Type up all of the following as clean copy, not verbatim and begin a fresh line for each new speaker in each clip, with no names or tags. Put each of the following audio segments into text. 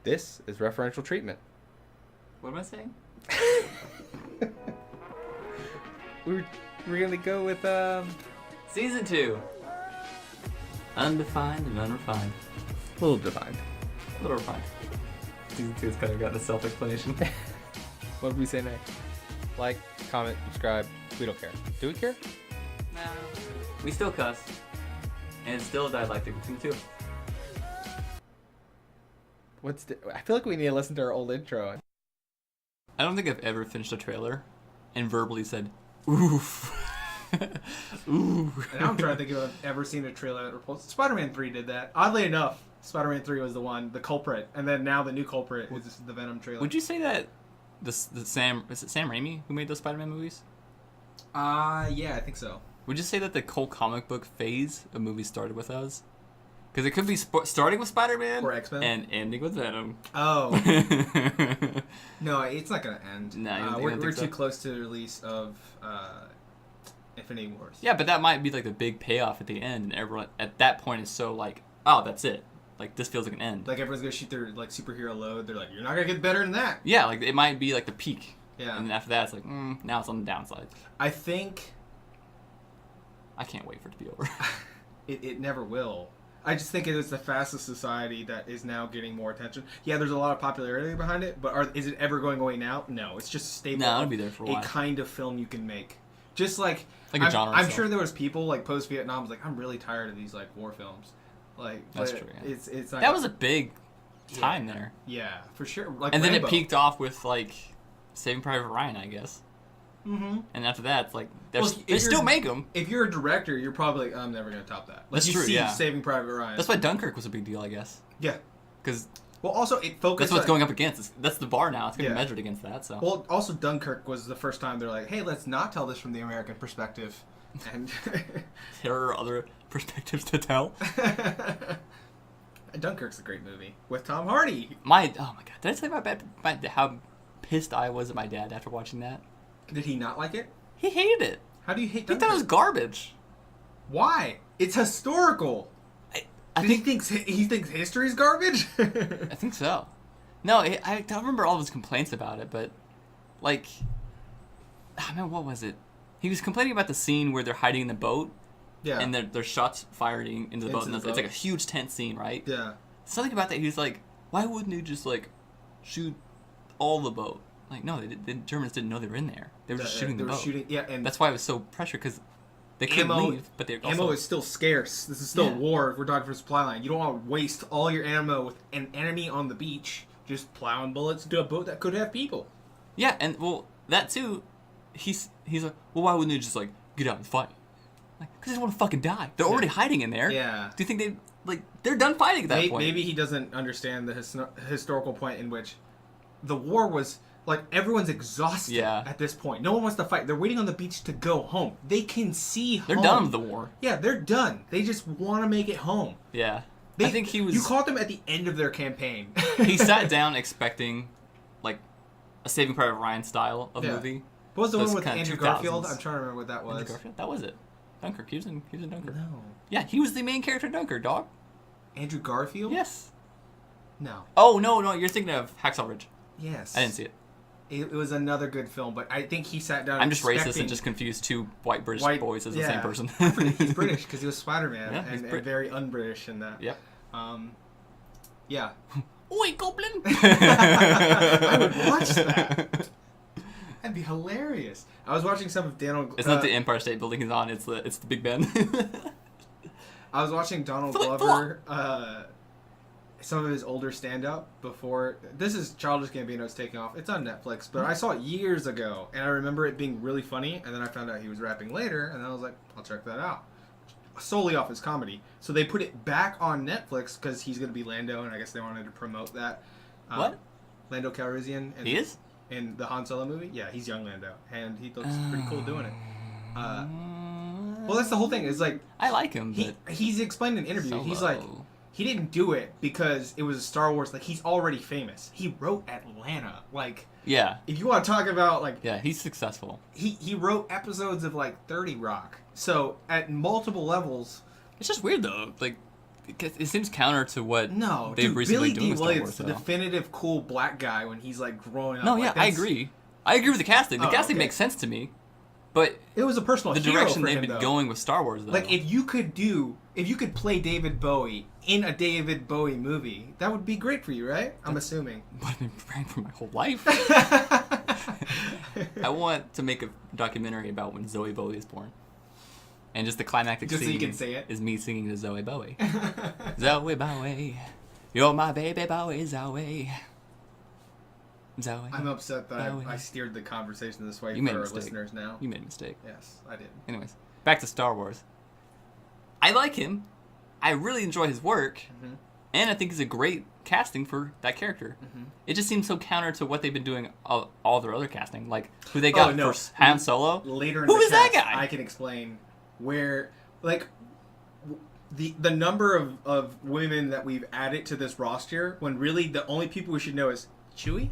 This is referential treatment.
What am I saying?
We're going to go with...
Season 2. Undefined and unrefined.
A little defined.
A little refined. Season 2 has kind of got a self-explanation.
What did we say next? Like, comment, subscribe. We don't care. Do we care?
No. We still cuss. And it's still a dialectic between the two.
I feel like we need to listen to our old intro.
I don't think I've ever finished a trailer and verbally said, oof. Ooh.
And now I'm trying to think if I've ever seen a trailer that repulsed. Spider-Man 3 did that. Oddly enough, Spider-Man 3 was the culprit. And then now the new culprit is the Venom trailer.
Would you say that is it Sam Raimi who made those Spider-Man movies?
Yeah, I think so.
Would you say that the whole comic book phase of movies started with us? Because it could be starting with Spider-Man
or X-Men
and ending with Venom.
Oh. No, it's not going to end.
No,
we're too close to the release of Infinity Wars.
Yeah, but that might be like the big payoff at the end, and everyone at that point is so like, oh, that's it. Like, this feels like an end.
Like, everyone's going to shoot their like superhero load. They're like, you're not going to get better than that.
Yeah, like, it might be like the peak.
Yeah.
And then after that, it's like, now it's on the downside.
I think...
I can't wait for it to be over.
It never will. I just think it is the fastest society that is now getting more attention. Yeah, there's a lot of popularity behind it, but is it ever going away now? No, it's just a staple.
No, it'll be there for a while.
A kind of film you can make. Just like
a genre.
I'm sure there was people like post Vietnam like, I'm really tired of these like war films. Like
that's true. Yeah.
It's not
that was a big time there.
Yeah, for sure. Like,
and then
Rambo.
it peaked off with like Saving Private Ryan, I guess.
Mm-hmm.
And after that, it's like they still make them.
If you're a director, you're probably like, I'm never gonna top that. Like,
that's true. Yeah.
Saving Private Ryan.
That's why Dunkirk was a big deal, I guess.
Yeah.
Because
well, also it focused.
That's what it's going up against. That's the bar now. It's going to be measured against that. So.
Well, also Dunkirk was the first time they're like, hey, let's not tell this from the American perspective. And
there are other perspectives to tell.
Dunkirk's a great movie with Tom Hardy.
Oh my god! Did I tell you about how pissed I was at my dad after watching that?
Did he not like it?
He hated it.
How do you hate
He
Dunkirk?
thought it was garbage.
Why? It's historical.
I think
he thinks history's garbage.
I think so. No, I don't remember all of his complaints about it, but like, what was it? He was complaining about the scene where they're hiding in the boat.
Yeah.
And there's shots firing into the boat, and it's like a huge tense scene, right?
Yeah.
Something about that, he was like, why wouldn't you just like shoot all the boat? Like, no, the Germans didn't know they were in there. They were just shooting the boat.
And
that's why it was so pressured, because they couldn't leave, but they also...
Ammo is still scarce. This is still war if we're talking for supply line. You don't want to waste all your ammo with an enemy on the beach just plowing bullets into a boat that could have people.
Yeah, and, well, that too, he's like, well, why wouldn't they just, like, get out and fight? Like, because they don't want to fucking die. They're already hiding in there.
Yeah.
Do you think they're done fighting at that point?
Maybe he doesn't understand the historical point in which the war was... Like, everyone's exhausted at this point. No one wants to fight. They're waiting on the beach to go home. They can see home.
They're done with the war.
Yeah, they're done. They just want to make it home.
Yeah. I think he was...
You caught them at the end of their campaign.
He sat down expecting, like, a Saving Private Ryan style of movie.
What was the one with Andrew Garfield? I'm trying to remember what that was.
Andrew Garfield? That was it. Dunkirk. He was in Dunkirk.
No.
Yeah, he was the main character in Dunkirk, dog.
Andrew Garfield?
Yes.
No.
Oh, no. You're thinking of Hacksaw Ridge.
Yes.
I didn't see it.
It was another good film, but I think he sat down.
I'm just racist and just confused two white British boys as the same person.
He's British because he was Spider-Man and very un-British in that.
Yep.
Yeah.
Oi, Goblin!
I would watch that. That'd be hilarious. I was watching some of Donald.
It's not the Empire State Building he's on. It's the Big Ben.
I was watching Donald Glover. Some of his older stand-up before... This is Childish Gambino's taking off. It's on Netflix, but I saw it years ago, and I remember it being really funny, and then I found out he was rapping later, and then I was like, I'll check that out. Solely off his comedy. So they put it back on Netflix, because he's going to be Lando, and I guess they wanted to promote that.
What?
Lando Calrissian.
He is?
In the Han Solo movie? Yeah, he's young Lando, and he looks pretty cool doing it. Well, that's the whole thing. It's like...
I like him, but...
He's explained in an interview. He's like... He didn't do it because it was a Star Wars. Like, he's already famous. He wrote Atlanta. Like,
yeah.
If you want to talk about, like...
Yeah, he's successful.
He wrote episodes of, like, 30 Rock. So, at multiple levels...
It's just weird, though. Like, it seems counter to what
No,
they've
dude,
recently
Billy
doing
D.
with Star
Williams,
Wars.
the
So.
definitive cool black guy when he's like growing up.
No,
like,
yeah, I
that's-
agree. I agree with the casting. The
Oh,
casting
okay.
makes sense to me, but
It was a personal
the
hero
direction
for
they've
him,
been
though.
going with Star Wars, though.
Like, if you could play David Bowie in a David Bowie movie, that would be great for you, right? I'm assuming.
what I've been praying for my whole life. I want to make a documentary about when Zoe Bowie is born. And just the climactic
Just so
scene
you can say it.
is me singing to Zoe Bowie. Zoe Bowie, you're my baby Bowie, Zoe. Zoe.
I'm upset that
Bowie.
I steered the conversation this way
You made
for
a
our
mistake.
listeners now.
You made a mistake.
Yes, I did.
Anyways, back to Star Wars. I like him. I really enjoy his work.
Mm-hmm.
And I think he's a great casting for that character.
Mm-hmm.
It just seems so counter to what they've been doing all their other casting. Like, who they got
no.
for Han Solo.
Later in
Who
the
is that
cast,
guy?
I can explain where, like, the number of women that we've added to this roster, when really the only people we should know is Chewie,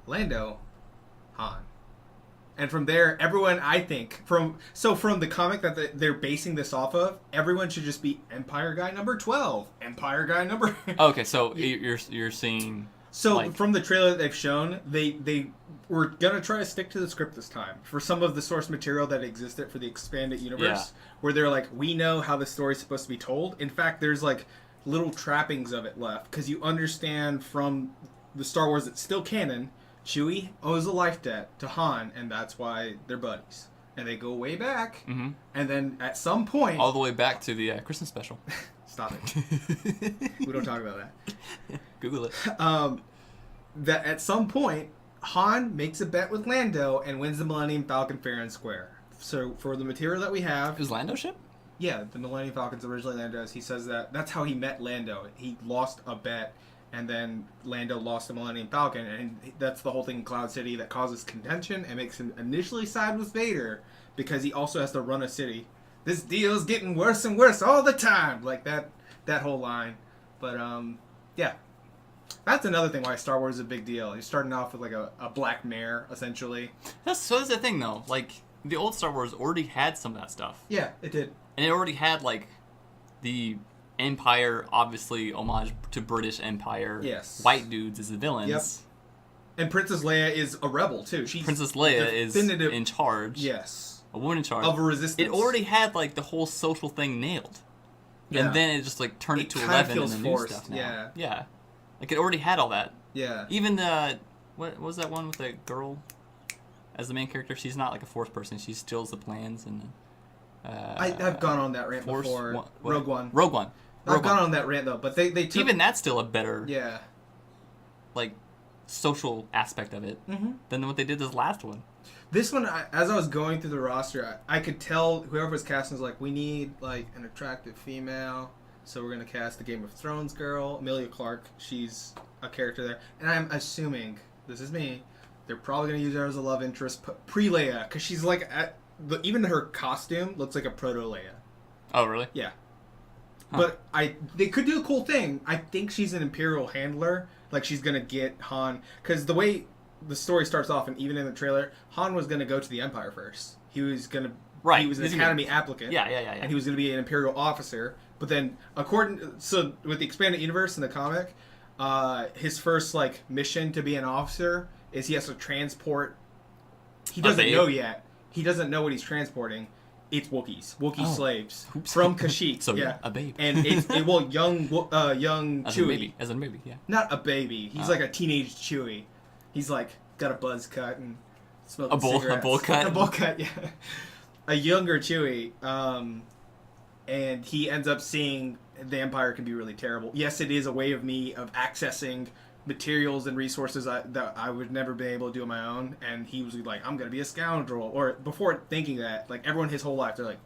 Lando, Han. And from there, everyone, I think, from the comic that they're basing this off of, everyone should just be Empire Guy number 12, Empire Guy number...
Okay, so you're seeing...
So
like-
from the trailer that they've shown, they were gonna try to stick to the script this time for some of the source material that existed for the expanded universe, where they're like, we know how the story's supposed to be told. In fact, there's like little trappings of it left because you understand from the Star Wars that's still canon, Chewie owes a life debt to Han, and that's why they're buddies. And they go way back, and then at some point,
All the way back to the Christmas special.
stop it. We don't talk about that.
Google it.
That at some point, Han makes a bet with Lando and wins the Millennium Falcon fair and square. So for the material that we have,
Is Lando ship?
yeah, the Millennium Falcon's originally Lando's. He says that's how he met Lando. He lost a bet, and then Lando lost the Millennium Falcon, and that's the whole thing in Cloud City that causes contention and makes him initially side with Vader because he also has to run a city. This deal's getting worse and worse all the time, like that whole line. But yeah. That's another thing why Star Wars is a big deal. You're starting off with like a black mare, essentially.
That's the thing, though. Like, the old Star Wars already had some of that stuff.
Yeah, it did.
And it already had, like, the Empire, obviously, homage to British Empire.
Yes.
White dudes as the villains.
Yep. And Princess Leia is a rebel, too. She's
Princess Leia is
definitive-
in charge.
Yes.
A woman in charge.
Of a resistance.
It already had, like, the whole social thing nailed.
Yeah.
And then it just, like, turned
It
it to
kinda
11 in
feels
the new
forced,
stuff now.
yeah.
Yeah. Like, it already had all that.
Yeah.
Even the... What was that one with the girl as the main character? She's not, like, a Force person. She steals the plans and...
I've gone on that rant
Force,
before.
what?
Rogue One.
Rogue One.
I've
Rogue
gone
One.
on that rant, though. But they took...
Even that's still a better,
Yeah.
like, social aspect of it than what they did this last one.
This one, as I was going through the roster, I could tell whoever was casting was like, we need, like, an attractive female... So we're going to cast the Game of Thrones girl, Emilia Clarke. She's a character there. And I'm assuming, this is me, they're probably going to use her as a love interest pre-Leia. Because she's like, even her costume looks like a proto-Leia.
Oh, really?
Yeah.
Huh.
But they could do a cool thing. I think she's an Imperial handler. Like, she's going to get Han. Because the way the story starts off, and even in the trailer, Han was going to go to the Empire first. He was going to...
Right.
He was an
He's
Academy applicant.
Yeah.
And he was going to be an Imperial officer. But then, so with the expanded universe in the comic, his first like mission to be an officer is he has to transport. He doesn't know yet. He doesn't know what he's transporting. It's Wookiee slaves from Kashyyyk.
So yeah, a babe.
And it's young
As a
Chewie,
baby. As a baby, yeah.
not a baby. He's like a teenage Chewie. He's like got a buzz cut and smoking cigarettes.
A bowl cut.
A bowl cut, yeah. A younger Chewie. And he ends up seeing the Empire can be really terrible. Yes, it is a way of me of accessing materials and resources that I would never be able to do on my own. And he was like, I'm going to be a scoundrel. Or before thinking that, like everyone his whole life, they're like,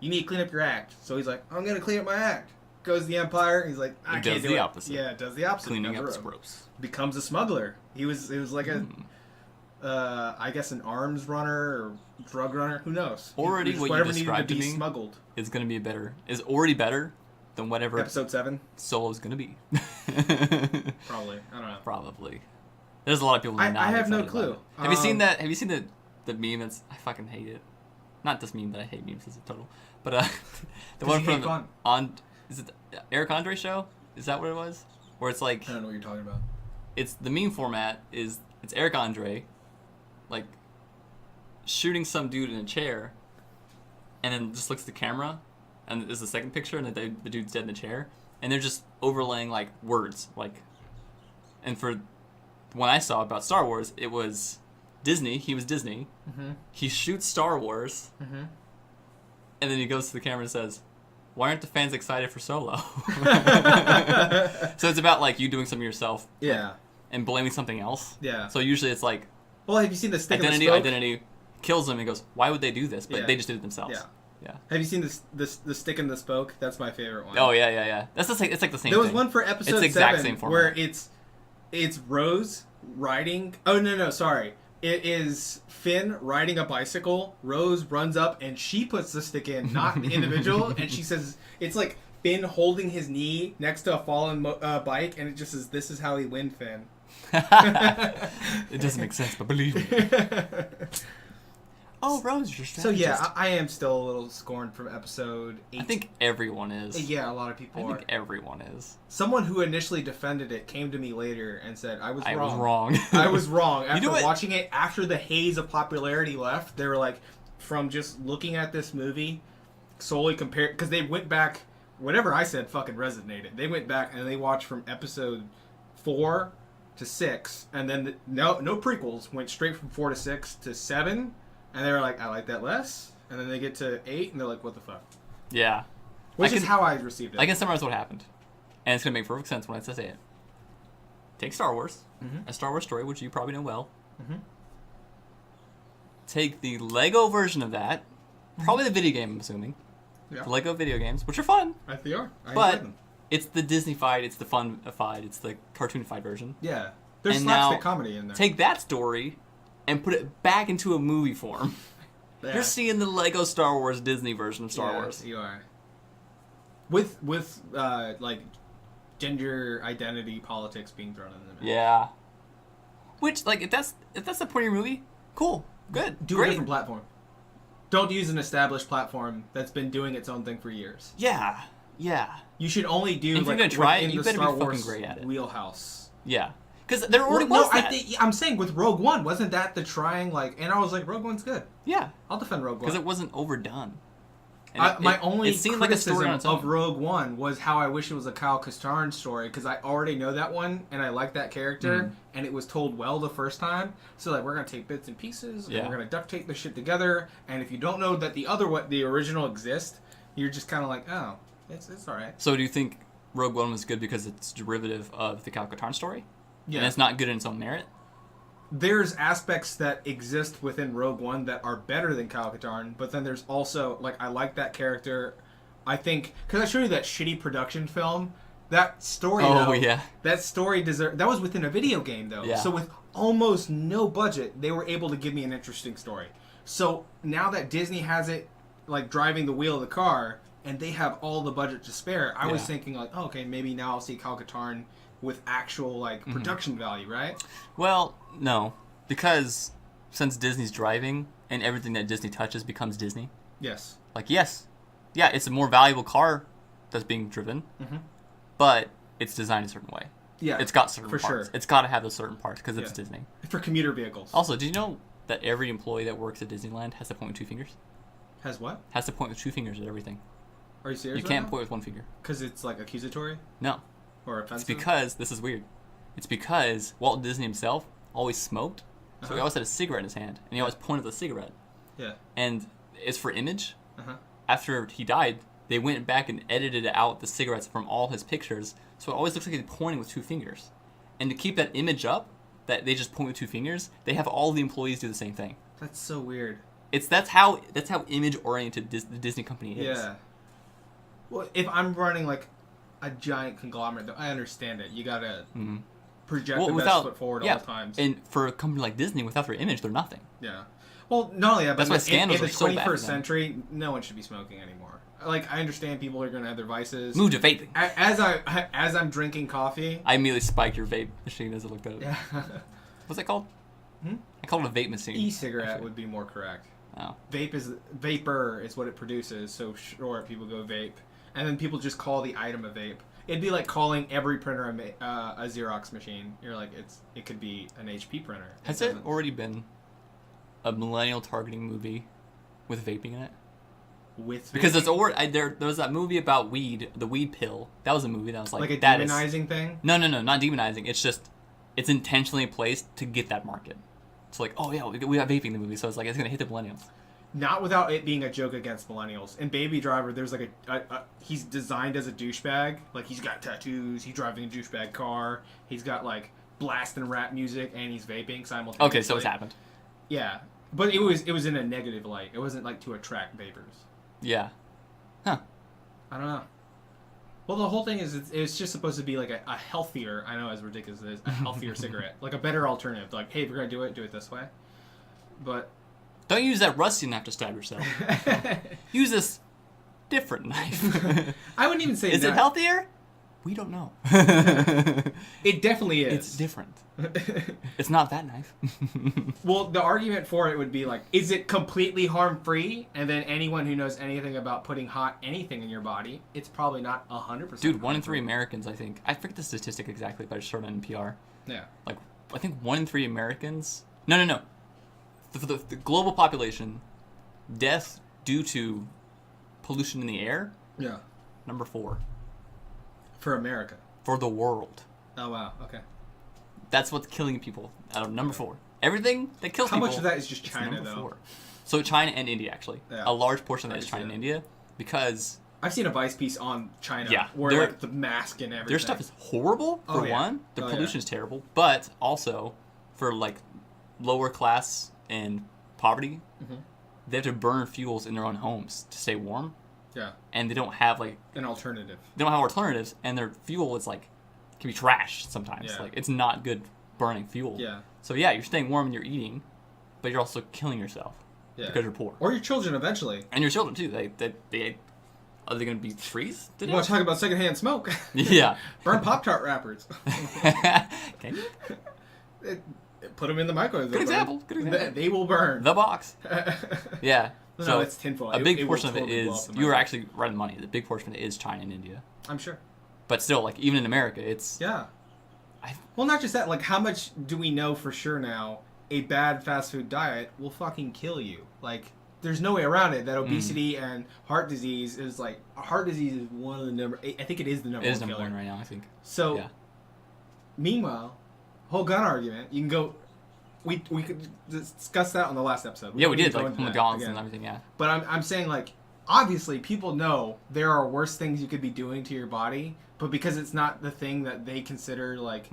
you need to clean up your act. So he's like, I'm going to clean up my act. Goes to the Empire. And he's like, I can't do it.
Opposite.
Yeah, it does the opposite.
Cleaning up
Does
the
the road.
scrubs.
Becomes a smuggler. It was like I guess an arms runner or drug runner. Who knows?
Already
Just
what you
whatever
described
needed
to
to be
me
smuggled.
Is already better than whatever
Episode 7?
Solo's gonna be.
Probably. I don't know.
Probably. There's a lot of people that are not
I have no
excited about
clue.
it. Have you seen that? Have you seen the meme that's... I fucking hate it. Not this meme, but I hate memes as a total. But the one
you hate
from...
fun.
Is it the Eric Andre show? Is that what it was? Where it's like
I don't know what you're talking about.
it's the meme format is it's Eric Andre, like shooting some dude in a chair, and then just looks at the camera, and there's the second picture, and the dude's dead in the chair, and they're just overlaying like words, like. And for when I saw about Star Wars, it was Disney. He was Disney.
Mm-hmm.
He shoots Star Wars,
Mm-hmm.
and then he goes to the camera and says, "Why aren't the fans excited for Solo?" So it's about like you doing something yourself,
Yeah.
and blaming something else.
Yeah.
So usually it's like
Well, have you seen the stick in the
identity.
spoke?
Identity kills him and goes, "Why would they do this?" But
Yeah.
they just did it themselves.
Yeah.
Yeah.
Have you seen the stick in the spoke? That's my favorite one.
Oh yeah. That's just like it's like the same.
There was
thing.
one for episode
It's the exact
7
same format.
where it's Rose riding. Oh no, sorry. It is Finn riding a bicycle. Rose runs up and she puts the stick in, not the individual. And she says it's like Finn holding his knee next to a fallen bike, and it just says, "This is how he win, Finn."
It doesn't make sense, but believe me. Oh, Rose, you're
So yeah, I am still a little scorned from episode 8.
I think everyone is.
Yeah, a lot of people
I
are.
think everyone is.
Someone who initially defended it came to me later and said, I was
I
wrong.
was wrong.
I was wrong. After
know what?
watching it, after the haze of popularity left, they were like, from just looking at this movie, solely compared, because they went back, whatever I said fucking resonated. They went back and they watched from episode 4 to 6, and then no prequels, went straight from 4 to 6 to 7, and they were like, I like that less. And then they get to 8, and they're like, what the fuck?
Yeah.
Which
I
is
can-
how I received it.
I can summarize what happened. And it's going to make perfect sense when I say it. Take Star Wars,
Mhm.
a Star Wars story, which you probably know well.
Mhm.
Take the Lego version of that, probably the video game, I'm assuming.
Yeah.
The Lego video games, which are fun.
I think they are. I
But-
enjoy them.
It's the Disney-fied, it's the fun-fied, it's the cartoon-fied version.
Yeah. There's
And
slapstick
now,
comedy in there.
Take that story and put it back into a movie form.
Yeah.
You're seeing the Lego Star Wars Disney version of Star
Yeah,
Wars.
You are. With like gender identity politics being thrown in the middle.
Yeah. Which, like, if that's the point of your movie, cool, good,
Do a
great.
different platform. Don't use an established platform that's been doing its own thing for years.
Yeah, yeah,
You should only do
And if you're
like
gonna try it,
within
you
the
better be
Star
fucking
Wars
great at it.
wheelhouse.
yeah. Because there already
Well,
was
no,
that.
I'm saying with Rogue One, wasn't that the trying like? And I was like, Rogue One's good.
Yeah,
I'll defend Rogue One.
because it wasn't overdone. And
My only
it seemed like a story
criticism
on its own.
of Rogue One was how I wish it was a Kyle Katarn story, because I already know that one and I like that character,
Mm-hmm.
and it was told well the first time. So like we're gonna take bits and pieces,
Yeah.
and we're gonna duct tape this shit together. And if you don't know that the original exists, you're just kind of like, oh, it's all right.
So do you think Rogue One was good because it's derivative of the Kyle Katarn story?
Yeah.
And it's not good in its own merit?
There's aspects that exist within Rogue One that are better than Kyle Katarn, but then there's also, like, I like that character. I think, because I showed you that shitty production film, that story,
Oh,
though,
yeah.
that story that was within a video game, though.
Yeah.
So with almost no budget, they were able to give me an interesting story. So now that Disney has it, like, driving the wheel of the car, and they have all the budget to spare, I was
Yeah.
thinking, like, oh, okay, maybe now I'll see Kyle Katarn with actual, like,
Mm-hmm.
production value, right?
Well, no. Because since Disney's driving and everything that Disney touches becomes Disney,
Yes.
like, yes, yeah, it's a more valuable car that's being driven,
Mhm.
but it's designed a certain way.
Yeah.
It's got certain
for
parts.
sure.
It's got to have those certain parts because it's
Yeah.
Disney.
For commuter vehicles.
Also, did you know that every employee that works at Disneyland has to point with 2 fingers?
Has what?
Has to point with 2 fingers at everything.
Are you serious?
You can't point with 1 finger.
Because it's like accusatory
No.
or
It's
offensive.
because, this is weird, it's because Walt Disney himself always smoked, so he
Uh-huh.
always had a cigarette in his hand, and he always pointed the cigarette.
Yeah.
And it's for image.
Uh-huh.
After he died, they went back and edited out the cigarettes from all his pictures, so it always looks like he's pointing with 2 fingers. And to keep that image up, that they just point with 2 fingers, they have all the employees do the same thing.
That's so weird.
That's how image oriented the Disney company is.
Yeah. Well, if I'm running like a giant conglomerate, though, I understand it. You gotta
Mhm.
project
Well,
the
without
best foot forward
yeah,
all the times.
and for a company like Disney, without their image, they're nothing.
Yeah. Well, not only that,
That's
but
why
in
scandals
the
are so bad for
21st
them.
century, no one should be smoking anymore. Like, I understand people are gonna have their vices.
Move to vaping.
As I'm drinking coffee.
I immediately spiked your vape machine as I looked at it.
Yeah.
What's that called?
Hmm?
I call it a vape machine.
E-cigarette
actually.
would be more correct.
Oh.
Vapor is what it produces, so sure, people go vape. and then people just call the item a vape. It'd be like calling every printer a Xerox machine. You're like, it could be an HP printer.
Has there already been a millennial targeting movie with vaping in it? Because there was that movie about weed, the weed pill. That was a movie that was like
a demonizing thing?
No, not demonizing. It's just it's intentionally placed to get that market. It's like, oh yeah, we got vaping in the movie, so it's like it's gonna hit the millennials.
Not without it being a joke against millennials. In Baby Driver, there's like he's designed as a douchebag. Like he's got tattoos, he's driving a douchebag car, he's got like blasting rap music, and he's vaping simultaneously.
Okay, so it's happened.
Yeah, but it was in a negative light. It wasn't like to attract vapors.
Yeah. Huh.
I don't know. Well, the whole thing is it's just supposed to be like a healthier, I know as ridiculous as it is, a healthier cigarette. Like a better alternative. Like, hey, if you're going to do it this way. But...
Don't use that rusty knife to stab yourself. Use this different knife.
I wouldn't even say
Is it healthier? We don't know.
It definitely is.
It's different. It's not that knife.
Well, the argument for it would be like, is it completely harm-free? And then anyone who knows anything about putting hot anything in your body, it's probably not 100%.
Dude, 1 in 3 Americans, I think. I forget the statistic exactly, but I just heard it on NPR.
Yeah.
Like, I think 1 in 3 Americans... No. For the global population, death due to pollution in the air,
Yeah.
number 4.
For America.
For the world.
Oh, wow. Okay.
That's what's killing people out of number 4. Everything that kills
How
people...
much of that is just China, though?
4. So China and India, actually.
Yeah.
A large portion of that is China and India, because...
I've seen a Vice piece on China,
Yeah,
where like the mask and everything.
Their stuff is horrible, for one. The pollution is terrible. But also, for like lower class and poverty, they have to burn fuels in their own homes to stay warm.
Yeah.
And they don't have like...
An alternative.
They don't have alternatives, and their fuel is like... can be trash sometimes.
Yeah.
Like, it's not good burning fuel.
Yeah.
So yeah, you're staying warm and you're eating, but you're also killing yourself.
Yeah.
Because you're poor.
Or your children eventually.
And your children too. They are they going to be freeze?
You want to talk about secondhand smoke?
Yeah.
Burn Pop-Tart wrappers.
Can you?
Put them in the microwave.
Good example.
They will burn.
The box. Yeah.
No,
so
it's tinfoil.
A big portion of it
totally
is... you were actually right on the money. The big portion of it is China and India.
I'm sure.
But still, like, even in America, it's...
Yeah. Well, not just that. Like, how much do we know for sure now a bad fast food diet will fucking kill you? Like, there's no way around it. That obesity and heart disease is like... Heart disease is one of the number... I think it is the number one killer.
It is number one right now, I think.
So,
yeah.
Meanwhile, whole gun argument, you can go... We could discuss that on the last episode.
We did, like, McDonald's and everything, yeah.
But I'm saying, like, obviously, people know there are worse things you could be doing to your body, but because it's not the thing that they consider, like,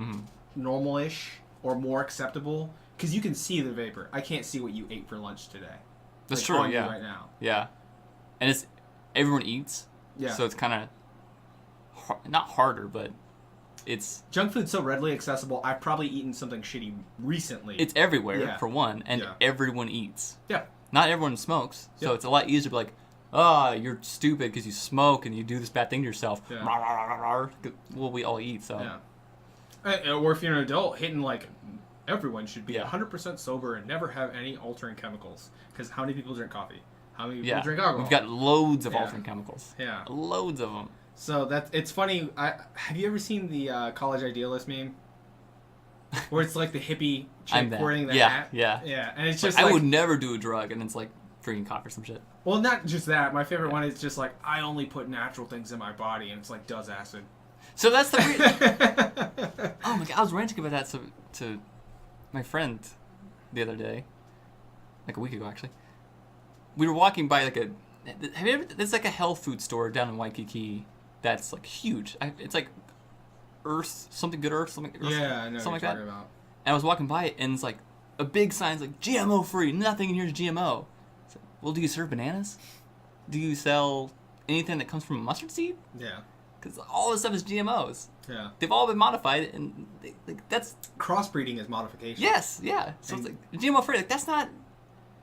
normal-ish or more acceptable, because you can see the vapor. I can't see what you ate for lunch today.
That's
like,
true,
on
yeah.
you right now.
Yeah. And it's... everyone eats.
Yeah.
So it's kind of... not harder, but... it's...
Junk food's so readily accessible, I've probably eaten something shitty recently.
It's everywhere, for one, and everyone eats.
Yeah.
Not everyone smokes, so it's a lot easier to be like, you're stupid because you smoke and you do this bad thing to yourself.
Yeah.
Well, we all eat, so...
Yeah. Or if you're an adult, hitting, like, everyone should be 100% sober and never have any altering chemicals. Because how many people drink coffee? How many people drink alcohol?
We've got loads of altering chemicals.
Yeah.
Loads of them.
So it's funny. Have you ever seen the college idealist meme? Where it's like the hippie chick wearing the hat?
Yeah.
And it's just
I
like,
would never do a drug, and it's like drinking coffee or some shit.
Well, not just that. My favorite one is just like, I only put natural things in my body, and it's like, does acid.
So that's the oh my god, I was ranting about that to my friend the other day. Like a week ago, actually. We were walking by like there's like a health food store down in Waikiki that's like huge. It's like Earth, something good Earth, something Earth,
I know
something
what
like
you're
that.
talking about.
And I was walking by it, and it's like a big sign's like GMO free. Nothing in here is GMO. It's like, well, do you serve bananas? Do you sell anything that comes from a mustard seed?
Yeah.
Because all this stuff is GMOs.
Yeah.
They've all been modified, and that's...
Crossbreeding is modification.
Yes, yeah. So it's like, GMO free, like, that's not...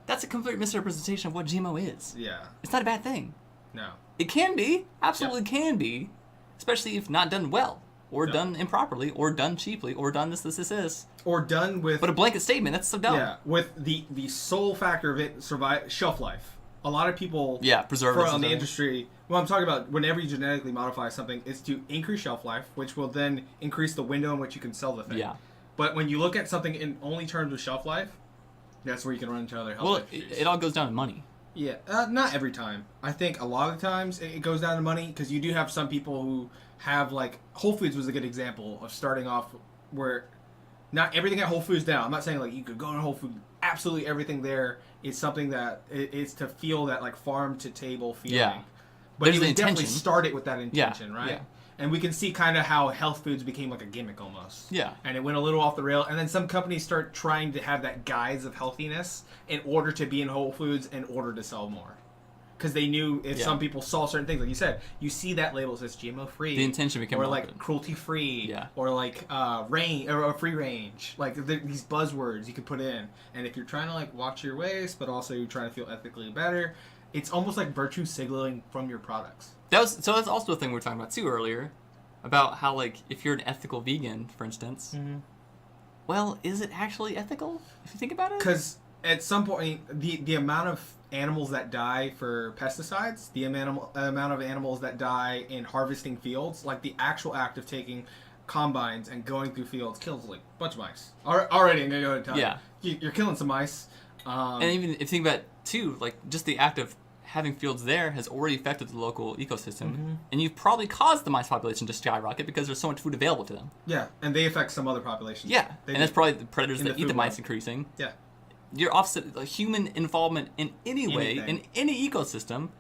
That's a complete misrepresentation of what GMO is.
Yeah.
It's not a bad thing.
No.
It can be. Absolutely can be. Especially if not done well. Or done improperly. Or done cheaply. Or done this.
Or done with...
But a blanket statement, that's so dumb.
Yeah, with the sole factor of it, shelf life. a lot of people
preservatives
on the
and
industry. Well, I'm talking about whenever you genetically modify something, it's to increase shelf life, which will then increase the window in which you can sell the thing.
Yeah.
But when you look at something in only terms of shelf life, that's where you can run into other health issues.
It all goes down to money.
Yeah, not every time. I think a lot of the times it goes down to money because you do have some people who have, like, Whole Foods was a good example of starting off where not everything at Whole Foods now. I'm not saying, like, you could go to Whole Foods, absolutely everything there is something that it's to feel that, like, farm to table feeling.
Yeah.
But
There's
it
the
was definitely
intention.
started with that intention, right?
Yeah.
And we can see kind of how health foods became like a gimmick almost.
Yeah.
And it went a little off the rail. And then some companies start trying to have that guise of healthiness in order to be in Whole Foods in order to sell more. Because they knew if some people saw certain things, like you said, you see that label that says GMO free.
The intention became
or
relevant.
like cruelty free.
Yeah.
Or like range or free range. Like these buzzwords you could put in. And if you're trying to like watch your waist, but also you're trying to feel ethically better, it's almost like virtue signaling from your products.
That's also a thing we were talking about too earlier, about how, like, if you're an ethical vegan, for instance, well, is it actually ethical if you think about it?
Because at some point, the amount of animals that die for pesticides, the amount of animals that die in harvesting fields, like the actual act of taking combines and going through fields kills like a bunch of mice. Already, I'm gonna go ahead and tell you. You're killing some mice.
And even if you think about it too, like, just the act of having fields there has already affected the local ecosystem, and you've probably caused the mice population to skyrocket because there's so much food available to them.
Yeah, and they affect some other populations.
Yeah, and that's probably the predators that eat the mice
web.
increasing.
Yeah.
Your offset, like, human involvement in any way, in any ecosystem,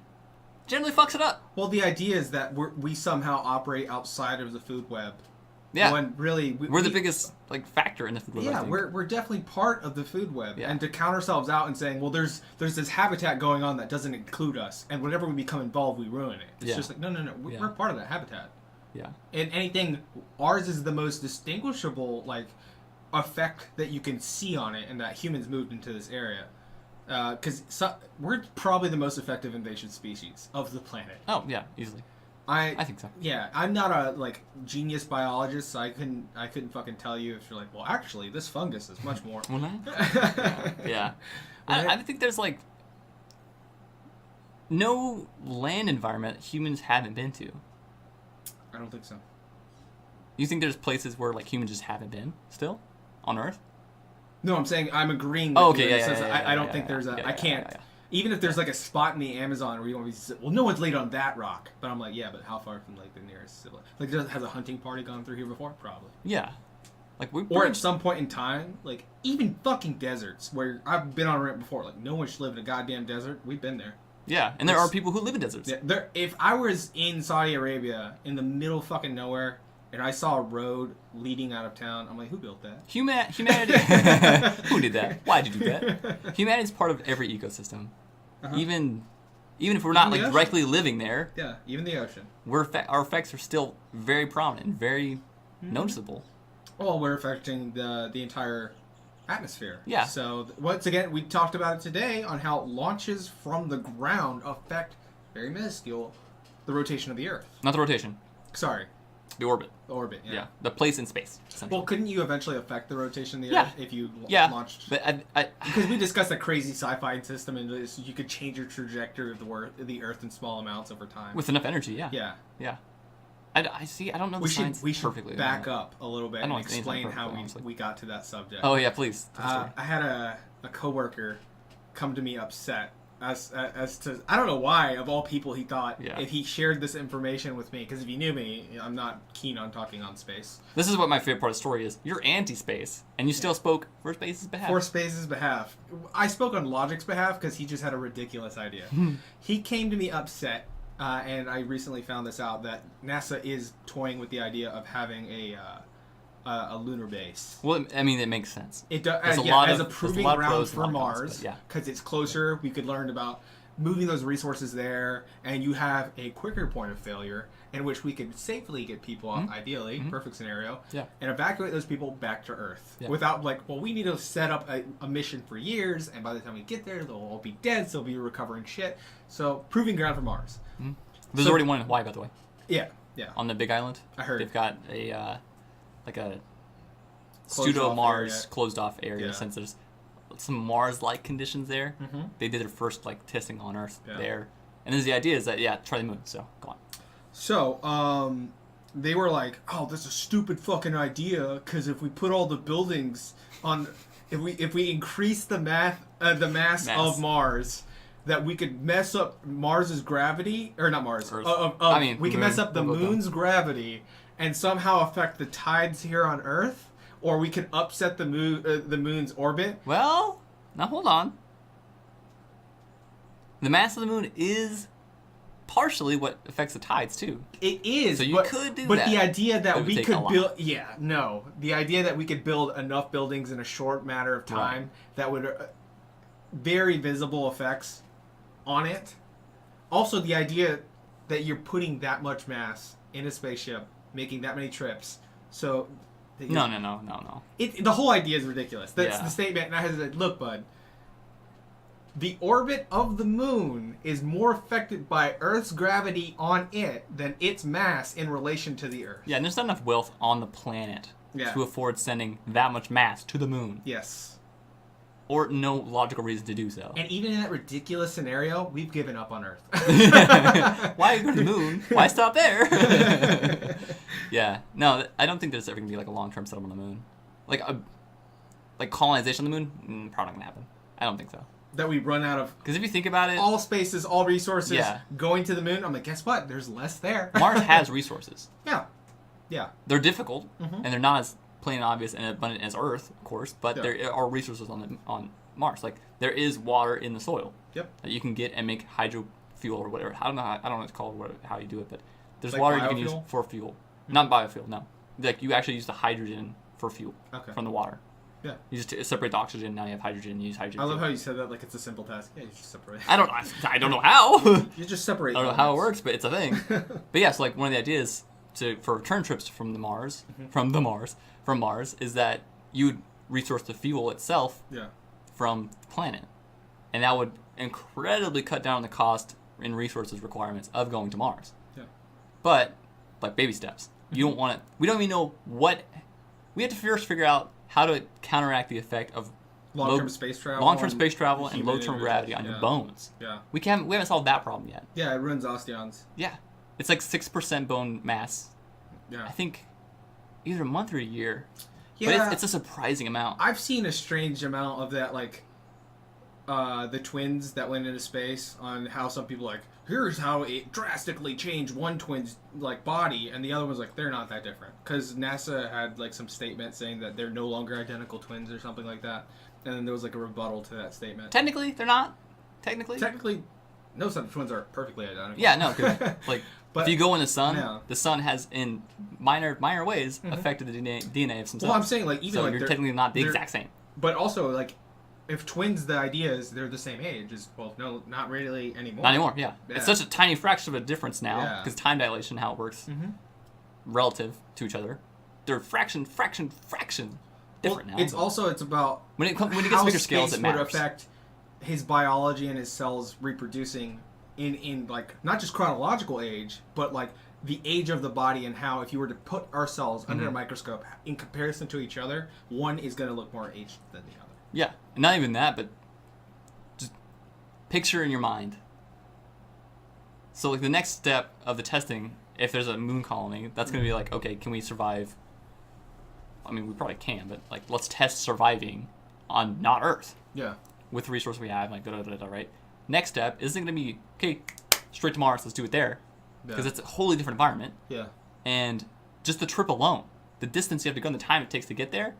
generally fucks it up.
Well, the idea is that we somehow operate outside of the food web.
Yeah.
When really
we're the biggest, like, factor in the food web.
Yeah,
I think.
we're definitely part of the food web.
Yeah.
And to count ourselves out and saying, well, there's this habitat going on that doesn't include us, and whenever we become involved, we ruin it. It's just like, no, we're part of that habitat.
Yeah.
And anything, ours is the most distinguishable, like, effect that you can see on it, and that humans moved into this area. Because we're probably the most effective invasive species of the planet.
Oh, yeah, easily. I think so.
Yeah, I'm not a like genius biologist, so I couldn't fucking tell you if you're like, well, actually, this fungus is much more.
Well, yeah.
Right?
I think there's, like, no land environment humans haven't been to.
I don't think so.
You think there's places where, like, humans just haven't been still on Earth?
No, I'm saying I'm agreeing with
Oh, okay,
you.
yeah,
I don't think there's a. I can't. Even if there's like a spot in the Amazon where you want to be, well, no one's laid on that rock. But I'm like, yeah, but how far from like the nearest? Like, has a hunting party gone through here before? Probably.
Yeah. Like
or at some point in time, like even fucking deserts where I've been on a rant before. Like no one should live in a goddamn desert. We've been there.
Yeah, and there are people who live in deserts.
Yeah, if I was in Saudi Arabia in the middle of fucking nowhere and I saw a road leading out of town, I'm like, who built that?
Humanity. Who did that? Why'd you do that? Humanity's part of every ecosystem. Even if we're not, like, directly living there.
Yeah, even the ocean.
Our effects are still very prominent and very noticeable.
Well, we're affecting the entire atmosphere.
Yeah.
So once again, we talked about it today on how launches from the ground affect very minuscule the rotation of the Earth.
Not the rotation.
Sorry.
The orbit.
The orbit. Yeah.
The place in space.
Well, couldn't you eventually affect the rotation of the Earth if you launched?
But
because we discussed a crazy sci-fi system, and you could change your trajectory of the Earth in small amounts over time
with enough energy. Yeah.
Yeah.
Yeah. I see. I don't know the science perfectly.
We should back up a little bit and explain how we got to that subject.
Oh yeah, please.
I had a coworker come to me upset as to, I don't know why, of all people, he thought if he shared this information with me, because if you knew me, I'm not keen on talking on space.
This is what my favorite part of the story is. You're anti-space, and you still spoke for space's behalf.
For space's behalf. I spoke on Logic's behalf because he just had a ridiculous idea. He came to me upset. And I recently found this out, that NASA is toying with the idea of having a lunar base.
Well, I mean, it makes sense.
It does, as a proving ground for Mars, because it's closer. We could learn about moving those resources there, and you have a quicker point of failure in which we could safely get people off, ideally, perfect scenario, and evacuate those people back to Earth without we need to set up a mission for years, and by the time we get there, they'll all be dead, so they'll be recovering shit. So, proving ground for Mars.
There's already one in Hawaii, by the way.
Yeah.
On the Big Island.
I heard.
They've got a pseudo Mars closed off area since there's some Mars-like conditions there.
Mm-hmm.
They did their first like testing on Earth
Yeah.
there, and then the idea is that try the moon. So go on.
So, they were like, "Oh, this is a stupid fucking idea because if we put all the buildings on, if we increase the mass of Mars, that we could mess up Mars's gravity, or not Mars.
Earth.
We can mess up the moon's gravity and somehow affect the tides here on Earth, or we could upset the moon's orbit."
Well, now hold on. The mass of the moon is partially what affects the tides too.
It is.
So you could do that.
But the idea that
It would
we
take
could
a lot.
build, the idea that we could build enough buildings in a short matter of time
Right.
that would very visible effects on it. Also, the idea that you're putting that much mass in a spaceship, making that many trips, so that
No.
the whole idea is ridiculous. That's
Yeah.
the statement. And I said, look, bud. The orbit of the moon is more affected by Earth's gravity on it than its mass in relation to the Earth.
Yeah, and there's not enough wealth on the planet to afford sending that much mass to the moon.
Yes.
Or no logical reason to do so.
And even in that ridiculous scenario, we've given up on Earth.
Why go to the moon? Why stop there? Yeah. No, I don't think there's ever going to be like a long-term settlement on the moon. Like colonization on the moon? Probably not going to happen. I don't think so.
That we run out of
Because if you think about it,
all spaces, all resources
Yeah.
going to the moon. I'm like, guess what? There's less there.
Mars has resources.
Yeah. Yeah.
They're difficult,
Mhm.
and they're not as plain and obvious and abundant as Earth, of course, but
Yeah.
there are resources on Mars. Like, there is water in the soil
Yep.
that you can get and make hydrofuel or whatever. I don't know what it's called, how you do it, but there's
Like
water you can use
biofuel?
for fuel. Not biofuel, no. Like, you actually use the hydrogen for fuel
Okay.
from the water.
Yeah.
You just separate the oxygen, now you have hydrogen, you use hydrogen.
I love
fuel.
how you said that like it's a simple task. Yeah, you just separate.
I don't know how.
You just separate.
I don't know how it
elements.
works, but it's a thing. But yeah, so like one of the ideas for return trips from Mars, is that you would resource the fuel itself
Yeah.
from the planet, and that would incredibly cut down on the cost and resources requirements of going to Mars.
Yeah.
But like baby steps, you don't want to. We don't even know what. We have to first figure out how to counteract the effect of
Long-term space travel.
long-term
on
space travel and
human
low-term
individuals.
gravity on your bones.
Yeah.
We haven't solved that problem yet.
Yeah, it ruins osteons.
Yeah, it's like 6% bone mass.
Yeah.
I think either a month or a year.
Yeah.
But it's a surprising amount.
I've seen a strange amount of that, like the twins that went into space, on how some people like, here's how it drastically changed one twin's like body, and the other one's like, they're not that different, because NASA had like some statement saying that they're no longer identical twins or something like that, and then there was like a rebuttal to that statement.
Technically, they're not.
Technically, no, some twins are perfectly identical.
Yeah, no, 'cause, like
But-
if you go in the sun,
yeah.
the sun has in minor ways affected the DNA of some cells.
Well, I'm saying like even
so
like
you're
they're-
technically not the
they're-
exact same.
But also like, if twins, the idea is they're the same age, is well, no, not really anymore.
Not anymore. Yeah.
Yeah.
It's such a tiny fraction of a difference now
Yeah.
because time dilation, how it works
Mhm.
relative to each other. They're fraction different now.
It's also about
when it gets
how
bigger scales,
space
it matters.
would affect his biology and his cells reproducing in like not just chronological age, but like the age of the body, and how if you were to put our cells under
Mm-hmm.
a microscope in comparison to each other, one is going to look more aged than the other.
Yeah, and not even that, but just picture in your mind. So like the next step of the testing, if there's a moon colony, that's going to be like, okay, can we survive? I mean, we probably can, but like let's test surviving on not Earth
Yeah.
with the resource we have, like right? Next step isn't going to be, okay, straight to Mars, let's do it there. Because it's a wholly different environment.
Yeah.
And just the trip alone, the distance you have to go and the time it takes to get there,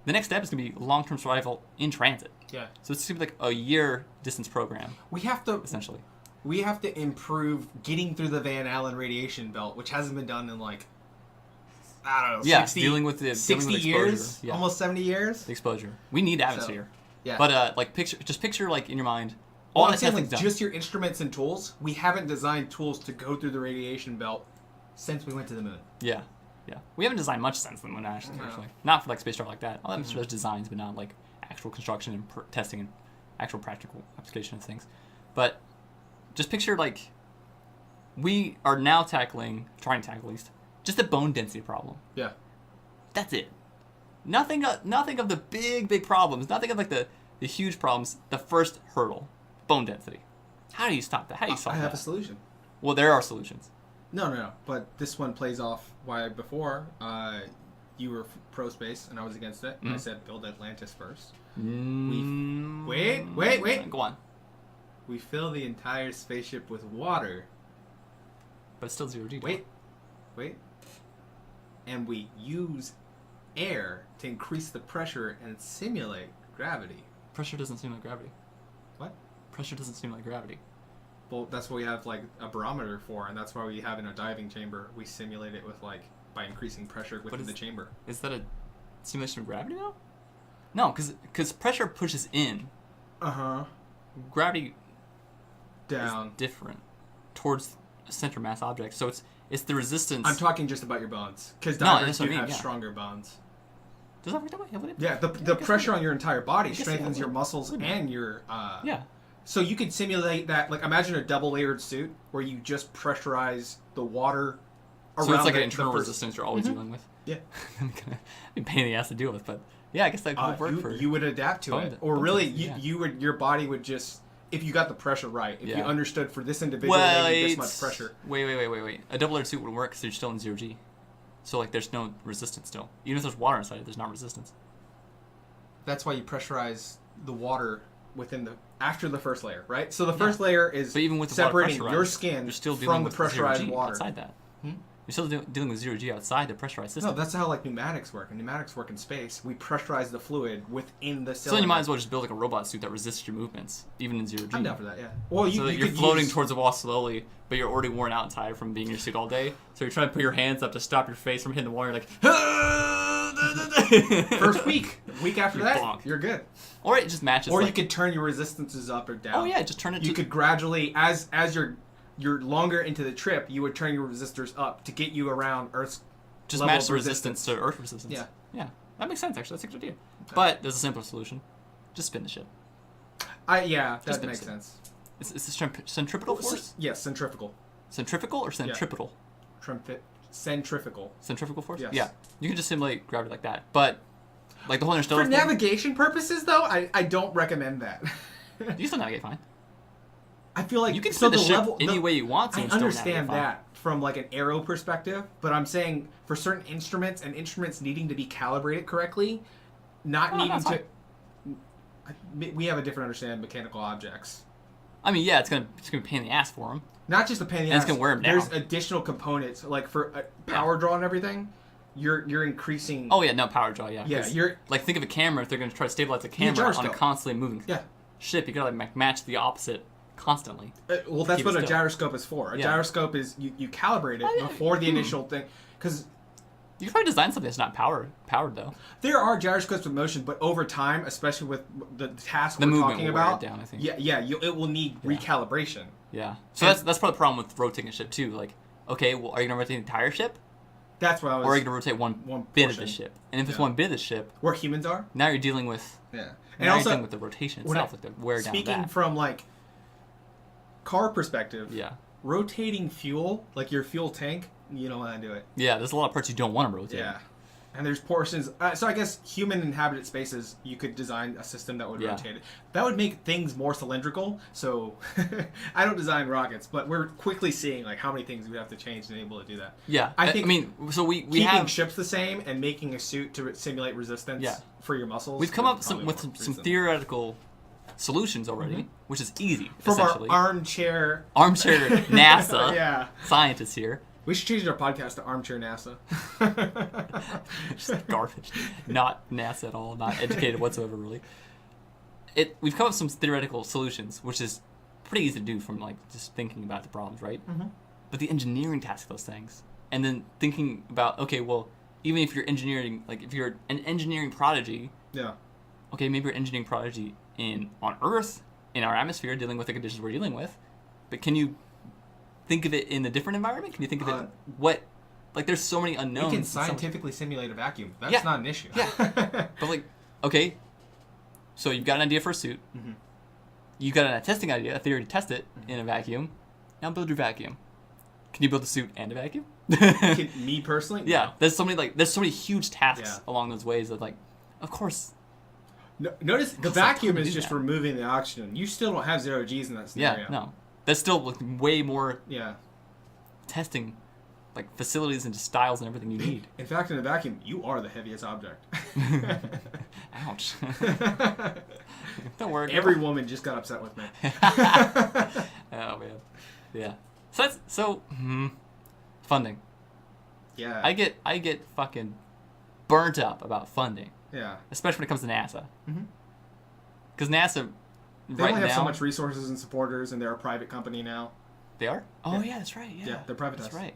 the next step is going to be long-term survival in transit.
Yeah.
So it's going to be like a year distance program,
We have to
essentially.
improve getting through the Van Allen radiation belt, which hasn't been done in like I don't know,
Yeah,
60,
dealing with
60
exposure.
years,
Yeah.
almost 70 years.
The exposure. We need atmosphere.
Yeah.
But like picture like in your mind
Well,
all
I'm
the
saying
testing's
like
done.
just your instruments and tools. We haven't designed tools to go through the radiation belt since we went to the moon.
Yeah. We haven't designed much since then, actually.
No.
Not for like space travel like that. I'll have there's designs, but not like actual construction and testing and actual practical application of things. But just picture like we are now trying to tackle at least, just the bone density problem.
Yeah.
That's it. Nothing of the big problems. Nothing of like the the huge problems. The first hurdle, bone density. How do you stop that? How do you solve
I
that?
have a solution.
Well, there are solutions.
No. But this one plays off why before you were pro space and I was against it. And I said build Atlantis first. Wait.
Go on.
We fill the entire spaceship with water.
But it's still 0G.
Wait. And we use air to increase the pressure and simulate gravity.
Pressure doesn't seem like gravity.
What?
Pressure doesn't seem like gravity.
Well, that's what we have like a barometer for, and that's why we have in a diving chamber. We simulate it with like by increasing pressure within the chamber.
Is that a simulation of gravity though? No, because pressure pushes in. Gravity
down
is different towards a center mass object. So it's the resistance.
I'm talking just about your bones, because divers do have
yeah.
stronger bones.
Does that work that way?
Yeah, the pressure on your entire body strengthens your muscles and your
yeah.
So you could simulate that. Like imagine a double layered suit where you just pressurize the water around.
So it's like an internal resistance you're always dealing with.
Yeah.
I'm gonna be a pain in the ass to deal with, but yeah, I guess that could work for
you would adapt to it, or really you would, your body would just, if you got the pressure right, if you understood for this individual they need this much pressure.
Wait. A double layered suit would work because you're still in 0G. So like there's no resistance still. Even if there's water inside it, there's not resistance.
That's why you pressurize the water within after the first layer, right? So the first layer is
but even with the
separating
water
your skin
you're still
from the
with
pressurized
0G
water.
outside that. You're still dealing with 0G outside the pressurized system.
No, that's how like pneumatics work. And pneumatics work in space. We pressurize the fluid within the cylinder.
So then you might as well just build like a robot suit that resists your movements, even in 0G.
I'm down for that, yeah. Well,
so that you're floating towards the wall slowly, but you're already worn out and tired from being in your suit all day. So you're trying to put your hands up to stop your face from hitting the wall. You're like,
first week after that,
bonk.
You're good.
Or it just matches.
Or you could turn your resistances up or down.
Oh yeah, just turn it.
You could gradually, as you're longer into the trip, you would turn your resistors up to get you around Earth's
just
level
match
of
the resistance to Earth resistance.
Yeah,
that makes sense. Actually, that's a good idea. Okay. But there's a simpler solution: just spin the ship.
That makes sense.
Is this centripetal force?
Yes, centrifugal.
Centrifugal or centripetal?
Centrifugal.
Centrifugal force?
Yes.
Yeah. You can just simulate gravity like that. But, like the whole Interstellar
For navigation purposes, though, I don't recommend that.
You can still navigate fine.
I feel like
you can spin the ship any way you want to.
I understand that from like an aero perspective, but I'm saying for certain instruments and instruments needing to be calibrated correctly, we have a different understanding of mechanical objects.
I mean, yeah, it's gonna be a pain in the ass for them.
Not just a pain in the ass.
It's gonna wear them down.
There's additional components like for power draw and everything. You're increasing.
Oh yeah, no power draw. Yeah.
Yeah, you're
like think of a camera. If they're gonna try to stabilize a camera on a constantly moving ship, you gotta like match the opposite constantly.
Well, that's what a gyroscope is for. A gyroscope is you calibrate it before the initial thing, because
you can probably design something that's not powered though.
There are gyroscopes with motion, but over time, especially with the task we're talking about,
down, I think.
It will need recalibration.
Yeah. So that's probably the problem with rotating a ship too. Like, okay, well, are you gonna rotate the entire ship?
That's what I was.
Or are you gonna rotate one bit of the ship? And if it's one bit of the ship,
where humans are,
now you're dealing with
and also
you're dealing with the rotation itself, like the wear down.
Speaking from like car perspective, rotating fuel, like your fuel tank, you don't want to do it.
Yeah, there's a lot of parts you don't want to rotate.
Yeah, and there's portions. So I guess human inhabited spaces, you could design a system that would rotate it. That would make things more cylindrical. So I don't design rockets, but we're quickly seeing like how many things we have to change to be able to do that.
Yeah,
I mean,
so we
keeping
have
ships the same and making a suit to simulate resistance for your muscles.
We've come up with some theoretical solutions already, which is easy.
From
essentially.
Our armchair
NASA scientists here.
We should change our podcast to Armchair NASA.
Just garbage. Not NASA at all. Not educated whatsoever, really. We've come up with some theoretical solutions, which is pretty easy to do from like just thinking about the problems, right? Mm-hmm. But the engineering task of those things, and then thinking about, okay, well, even if you're engineering, like if you're an engineering prodigy, okay, maybe you're an engineering prodigy on Earth, in our atmosphere, dealing with the conditions we're dealing with, but can you think of it in a different environment? Can you think of it there's so many unknowns.
We can scientifically simulate a vacuum. That's not an issue.
Yeah. But like, okay, so you've got an idea for a suit. Mm-hmm. You've got a testing idea, a theory to test it in a vacuum. Now build your vacuum. Can you build a suit and a vacuum?
Me personally?
Yeah. No. There's so many huge tasks along those ways that like, of course.
No, notice the
What's the
vacuum
point
is
to do
just
that?
removing the oxygen. You still don't have 0 G's in that scenario.
Yeah, no. That's still like, way more
Yeah.
testing, like facilities and styles and everything you need.
In fact, in a vacuum, you are the heaviest object.
Ouch. Don't worry.
Every woman just got upset with me.
Oh man. Yeah. So that's funding.
Yeah.
I get fucking burnt up about funding,
Yeah.
especially when it comes to NASA.
Mhm.
Because NASA,
They
right
only have
now,
so much resources and supporters, and they're a private company now.
they are. Oh
Yeah.
yeah, that's right. Yeah,
Yeah, they're privatized.
That's right.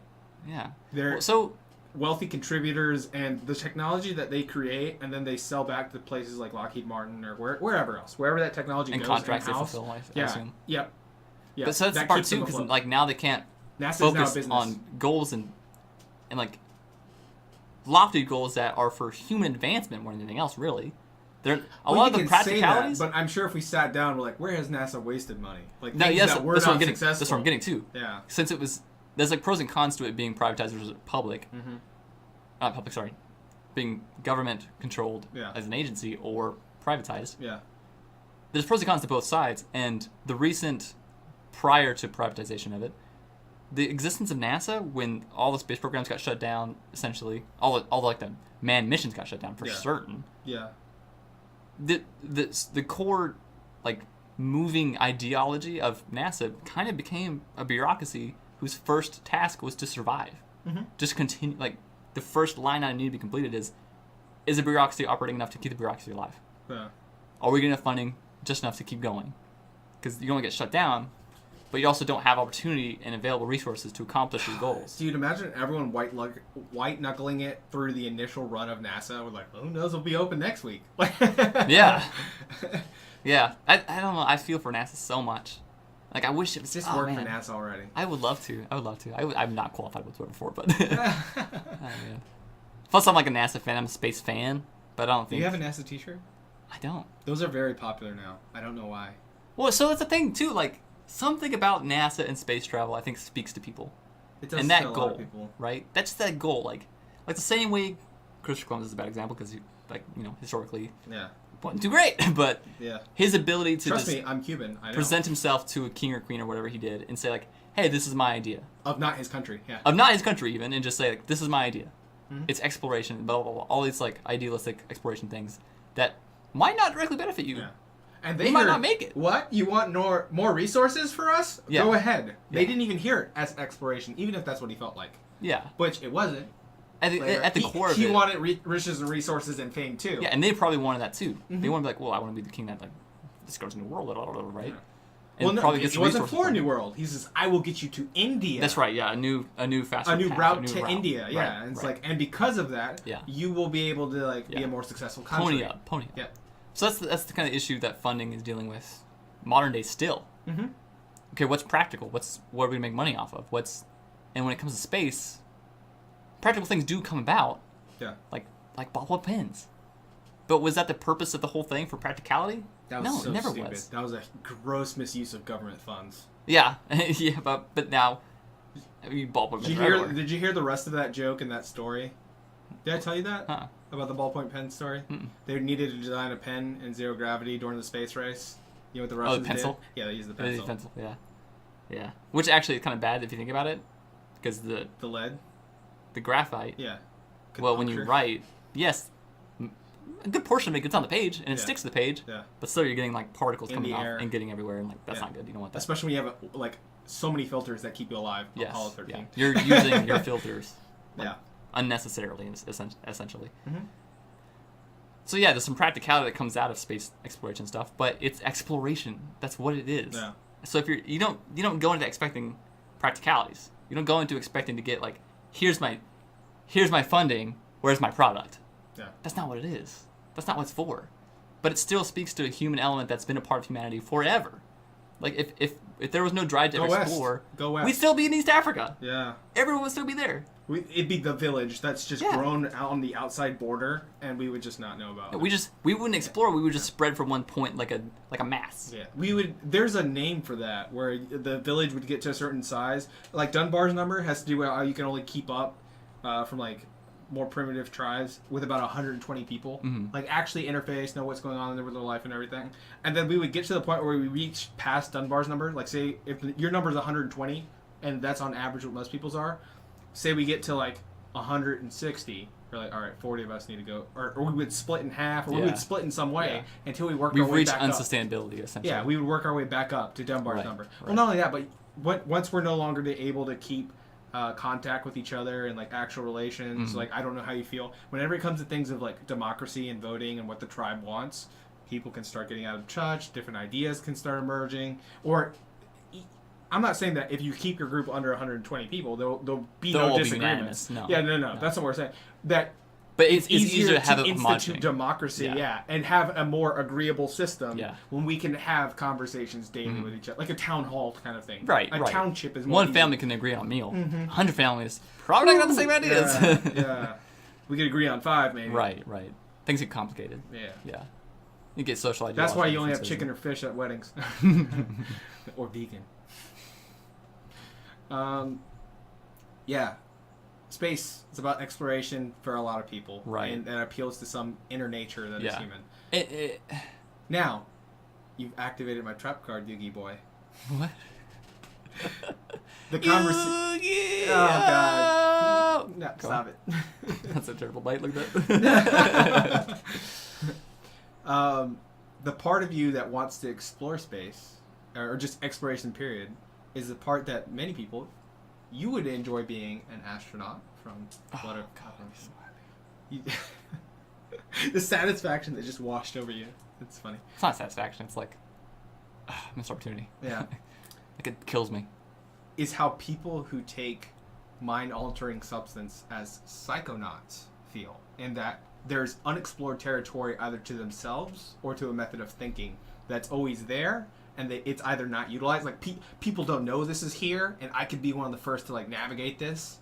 Yeah.
They're
Well, so
wealthy contributors, and the technology that they create, and then they sell back to places like Lockheed Martin or wherever else, wherever that technology
and
goes.
contracts they
in-house.
fulfill, I
Yeah.
assume.
Yep. Yeah.
But so that's
that
the part
keeps
too,
them
because
afloat.
like now they can't
NASA's now a
focus
business.
on goals and like lofty goals that are for human advancement more than anything else. Really, they're a lot of the practicalities.
Say that, but I'm sure if we sat down, we're like, where has NASA wasted money? Like
No,
things
yes,
that were
that's what
not
I'm getting.
successful.
That's what I'm getting to.
Yeah.
Since it was, there's like pros and cons to it being privatized versus public.
Mm-hmm.
Not public, sorry, being government controlled
Yeah.
as an agency or privatized.
Yeah.
There's pros and cons to both sides, and the recent, prior to privatization of it, the existence of NASA when all the space programs got shut down, essentially, all the like the manned missions got shut down for
Yeah.
certain.
Yeah.
The core, like, moving ideology of NASA kind of became a bureaucracy whose first task was to survive.
Mm-hmm.
Just continue, like, the first line I need to be completed is a bureaucracy operating enough to keep the bureaucracy alive?
Yeah.
Are we getting enough funding just enough to keep going? Because you don't want to get shut down, but you also don't have opportunity and available resources to accomplish your goals.
Dude, imagine everyone white knuckling it through the initial run of NASA. We're like, who knows? Will be open next week.
Yeah. Yeah. I don't know. I feel for NASA so much. Like, I wish it was
Just
oh,
work
man.
for NASA already.
I would love to. I'm not qualified whatsoever for it, but oh, man. Plus, I'm like a NASA fan. I'm a space fan, but I don't
Do
think
you have a NASA T-shirt?
I don't.
Those are very popular now. I don't know why.
Well, so that's the thing too. Like, something about NASA and space travel, I think, speaks to people.
It does
And
to
that
a lot
goal,
of people.
right? That's that goal. Like the same way Christopher Columbus is a bad example because, historically
Yeah.
wasn't too great, but
Yeah.
his ability to
Trust
just
me, I'm Cuban. I know.
present himself to a king or queen or whatever he did and say like, "Hey, this is my idea."
Of not his country. Yeah.
Of not his country even, and just say like, "This is my idea."
Mhm.
It's exploration, blah, blah, blah, all these like idealistic exploration things that might not directly benefit you.
Yeah. And they
You might
heard,
not make it.
What? You want more resources for us?
Yeah.
Go ahead. They
Yeah.
didn't even hear it as exploration, even if that's what he felt like.
Yeah.
Which it wasn't.
At the,
Later.
at the core of
he
it.
wanted riches and resources and fame too.
Yeah, and they probably wanted that too.
Mhm.
They want to be like, well, I want to be the king that like discovers a new world, right?
Yeah.
And
Well, no,
probably
it
gets the
wasn't
resources
for a
from
new
it.
world. He says, "I will get you to India."
That's right. Yeah, a new faster
A new
path,
route to India.
Right,
Yeah, and it's
right.
like, and because of that,
Yeah.
you will be able to like be
Yeah.
a more successful country.
Pony up.
Yeah.
So that's the kind of issue that funding is dealing with modern day still.
Mm-hmm.
Okay, what's practical? What are we gonna make money off of? And when it comes to space, practical things do come about.
Yeah.
Like ballpoint pens. But was that the purpose of the whole thing for practicality?
That was
No,
so
it never
stupid.
was.
That was a gross misuse of government funds.
Yeah, yeah, but now, I mean, ballpoint pens are everywhere.
Did you hear the rest of that joke in that story? Did I tell you that?
Huh.
About the ballpoint pen story?
Mm-mm.
They needed to design a pen in zero gravity during the space race. You know what the
Oh,
Russians
the pencil?
did? Yeah, they used the
It is
pencil.
pencil, yeah. Which actually is kind of bad if you think about it, because the
The lead?
graphite.
Yeah. Could
Well, when you
puncture.
write, yes, a good portion of it gets on the page and it
Yeah.
sticks to the page,
Yeah.
but still you're getting like particles
In
coming
the
off
air.
and getting everywhere, and like that's
Yeah.
not good. You don't want that.
Especially when you have like so many filters that keep you alive on
Yes,
Apollo
yeah.
13.
You're using your filters
Yeah.
unnecessarily, essentially.
Mhm.
So yeah, there's some practicality that comes out of space exploration stuff, but it's exploration. That's what it is.
Yeah.
So if you don't go into expecting practicalities. You don't go into expecting to get like, here's my funding, where's my product?
Yeah.
That's not what it is. That's not what it's for. But it still speaks to a human element that's been a part of humanity forever. Like if there was no drive to
Go west.
explore,
Go west.
we'd still be in East Africa.
Yeah.
Everyone would still be there.
It'd be the village that's just
Yeah.
grown out on the outside border, and we would just not know about it.
We wouldn't explore. We would just spread from one point like a mass.
Yeah, we would. There's a name for that where the village would get to a certain size. Like Dunbar's number has to do with how you can only keep up from like more primitive tribes with about 120 people. Like actually interface, know what's going on in their life and everything. And then we would get to the point where we reach past Dunbar's number. Like say if your number is 120, and that's on average what most people's are. Say we get to like 160. We're like, all right, 40 of us need to go, or we would split in half, or we would split in some way until we work our way back up.
We've reached unsustainability, essentially.
Yeah, we would work our way back up to Dunbar's number. Well, not only that, but once we're no longer able to keep contact with each other and like actual relations, like I don't know how you feel. Whenever it comes to things of like democracy and voting and what the tribe wants, people can start getting out of touch. Different ideas can start emerging, or I'm not saying that if you keep your group under 120 people, there'll be no disagreements. No. Yeah, no. That's not what we're saying. But it's easier to have a institute democracy, and have a more agreeable system when we can have conversations daily with each other, like a town hall kind of thing.
Right,
a township is more
one
easy.
Family can agree on a meal. 100 families probably not got the same ideas.
Yeah, we could agree on 5 maybe.
Right. Things get complicated. Yeah. You get social ideology.
That's why you only have chicken or fish at weddings, or vegan. Yeah, space is about exploration for a lot of people,
right?
And that appeals to some inner nature that is human. Now, you've activated my trap card, Yugi boy.
What?
The conversation. Oh God! No, stop it.
That's a terrible bite. Look at that.
The part of you that wants to explore space, or just exploration period, is the part that many people, you would enjoy being an astronaut from what a the satisfaction that just washed over you. It's funny.
It's not satisfaction. It's like missed opportunity.
Yeah.
Like it kills me.
Is how people who take mind-altering substance as psychonauts feel, in that there's unexplored territory either to themselves or to a method of thinking that's always there. And it's either not utilized, like people don't know this is here, and I could be one of the first to like navigate this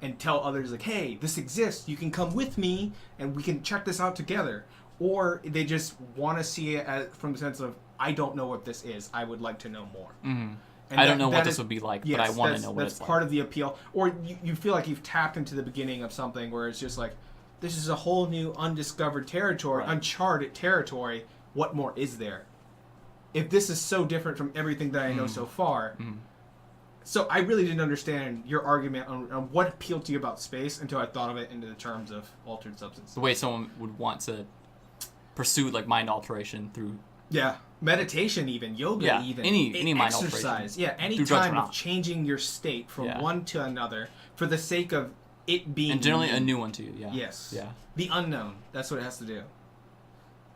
and tell others like, hey, this exists, you can come with me and we can check this out together. Or they just want to see it from the sense of, I don't know what this is, I would like to know more.
And I don't know what this would be like, but I want to know what it's like.
That's part of the appeal. Or you feel like you've tapped into the beginning of something where it's just like, this is a whole new undiscovered territory, uncharted territory, what more is there? If this is so different from everything that I know so far. So I really didn't understand your argument on what appealed to you about space until I thought of it into the terms of altered substance.
The way someone would want to pursue like mind alteration through
meditation, even yoga, even
any mind
exercise,
alteration.
Any time of changing your state from one to another for the sake of it being
and generally a new one to you.
The unknown. That's what it has to do.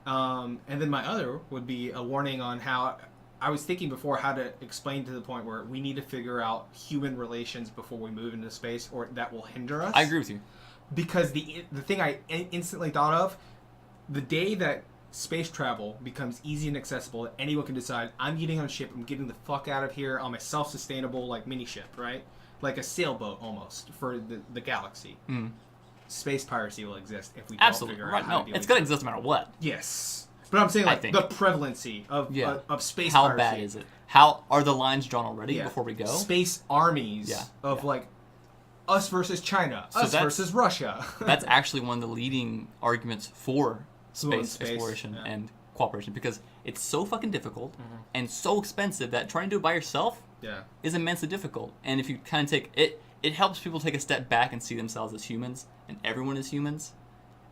And then my other would be a warning on how I was thinking before how to explain to the point where we need to figure out human relations before we move into space, or that will hinder us.
I agree with you.
Because the thing I instantly thought of, the day that space travel becomes easy and accessible, that anyone can decide, I'm getting on a ship, I'm getting the fuck out of here on my self-sustainable like mini ship, right? Like a sailboat almost for the galaxy. Space piracy will exist if we don't figure out how to deal with
it's going to exist no matter what.
Yes. But I'm saying like the prevalency of space piracy.
How bad is it? How are the lines drawn already before we go?
Space armies of like us versus China, us versus Russia.
That's actually one of the leading arguments for space exploration and cooperation, because it's so fucking difficult and so expensive that trying to do it by yourself is immensely difficult. And if you kind of take it, it helps people take a step back and see themselves as humans, and everyone is humans,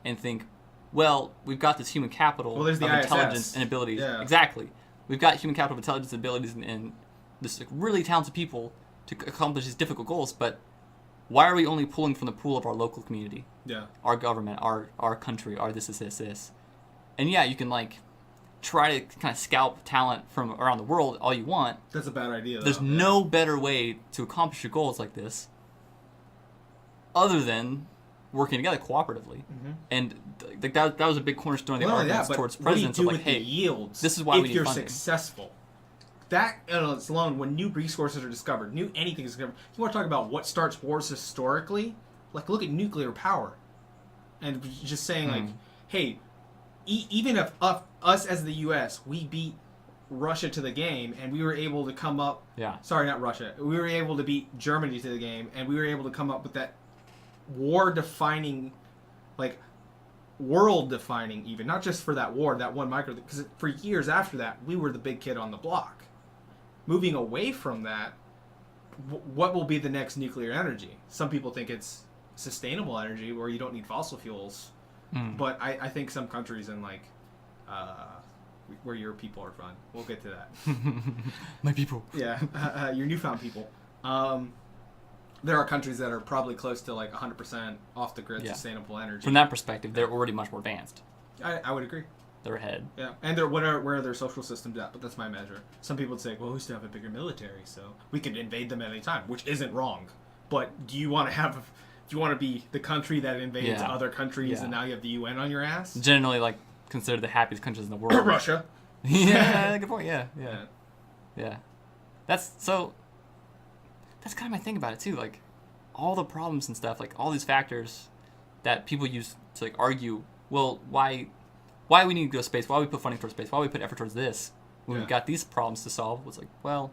and think, well, we've got this human capital of intelligence and abilities. Yeah. Exactly. We've got human capital of intelligence and abilities and this really talented people to accomplish these difficult goals, but why are we only pulling from the pool of our local community? Yeah. Our government, our country, our this. And you can like try to kind of scalp talent from around the world all you want.
That's a bad idea, though.
There's no better way to accomplish your goals like this other than working together cooperatively. And like that was a big cornerstone of the arguments towards presidents of like, hey,
yields
this is why we need funding.
If you're successful. That alone, when new resources are discovered, new anything is discovered, you want to talk about what starts wars historically? Like, look at nuclear power. And just saying, like, hey, even if us as the U.S., we beat Russia to the game, and we were able to come up... Sorry, not Russia. We were able to beat Germany to the game, and we were able to come up with that war-defining like world defining, even not just for that war, that one micro. Because for years after that, we were the big kid on the block. Moving away from that, what will be the next nuclear energy? Some people think it's sustainable energy where you don't need fossil fuels, but I think some countries in like where your people are from, we'll get to that.
My people.
Yeah, your newfound people. There are countries that are probably close to like 100% off the grid sustainable energy.
From that perspective, they're already much more advanced.
I would agree.
They're ahead.
Yeah, and where are their social systems at? But that's my measure. Some people would say, well, we still have a bigger military, so we could invade them at any time, which isn't wrong. But do you want to be the country that invades other countries and now you have the UN on your ass?
Generally, like, considered the happiest countries in the world.
Russia.
Yeah, good point. Yeah. That's kind of my thing about it too. Like, all the problems and stuff, like all these factors that people use to like argue, well, why we need to go to space? Why we put funding towards space? Why we put effort towards this when we've got these problems to solve? Was like, well,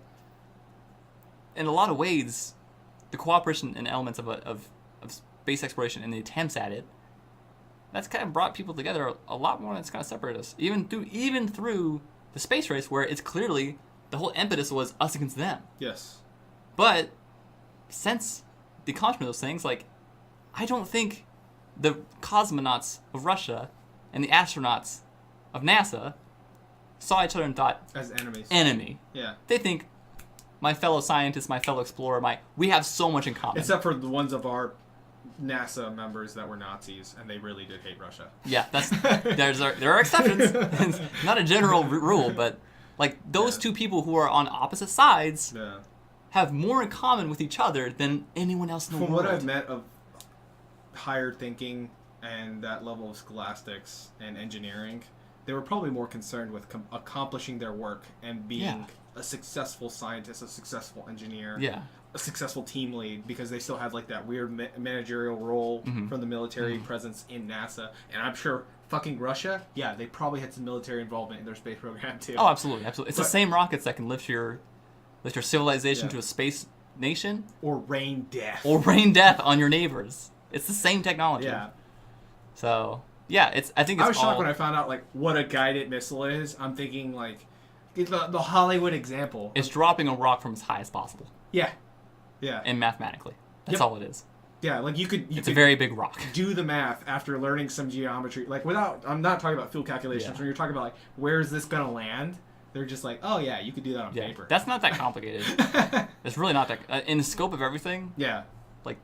in a lot of ways, the cooperation and elements of space exploration and the attempts at it, that's kind of brought people together a lot more than it's kind of separated us. Even through the space race, where it's clearly the whole impetus was us against them.
Yes.
But since the accomplishment of those things, like, I don't think the cosmonauts of Russia and the astronauts of NASA saw each other and thought,
as enemies.
Enemy.
Yeah.
They think, my fellow scientist, my fellow explorer, we have so much in common.
Except for the ones of our NASA members that were Nazis, and they really did hate Russia.
Yeah, there are exceptions. It's not a general rule, but like those two people who are on opposite sides have more in common with each other than anyone else in the world.
From what I've met of higher thinking and that level of scholastics and engineering, they were probably more concerned with accomplishing their work and being a successful scientist, a successful engineer, a successful team lead, because they still have like that weird managerial role from the military presence in NASA. And I'm sure fucking Russia, they probably had some military involvement in their space program too.
Oh, absolutely. It's the same rockets that can lift your civilization to a space nation,
or rain death,
on your neighbors. It's the same technology.
Yeah.
So I think it's
I was shocked when I found out like what a guided missile is. I'm thinking like the Hollywood example.
It's dropping a rock from as high as possible.
Yeah.
And mathematically, that's all it is.
Yeah, like you could.
It's a very big rock.
Do the math after learning some geometry, like without. I'm not talking about fuel calculations. When you're talking about like where is this gonna land, they're just like, oh yeah, you could do that on paper.
That's not that complicated. It's really not that. In the scope of everything.
Yeah.
Like,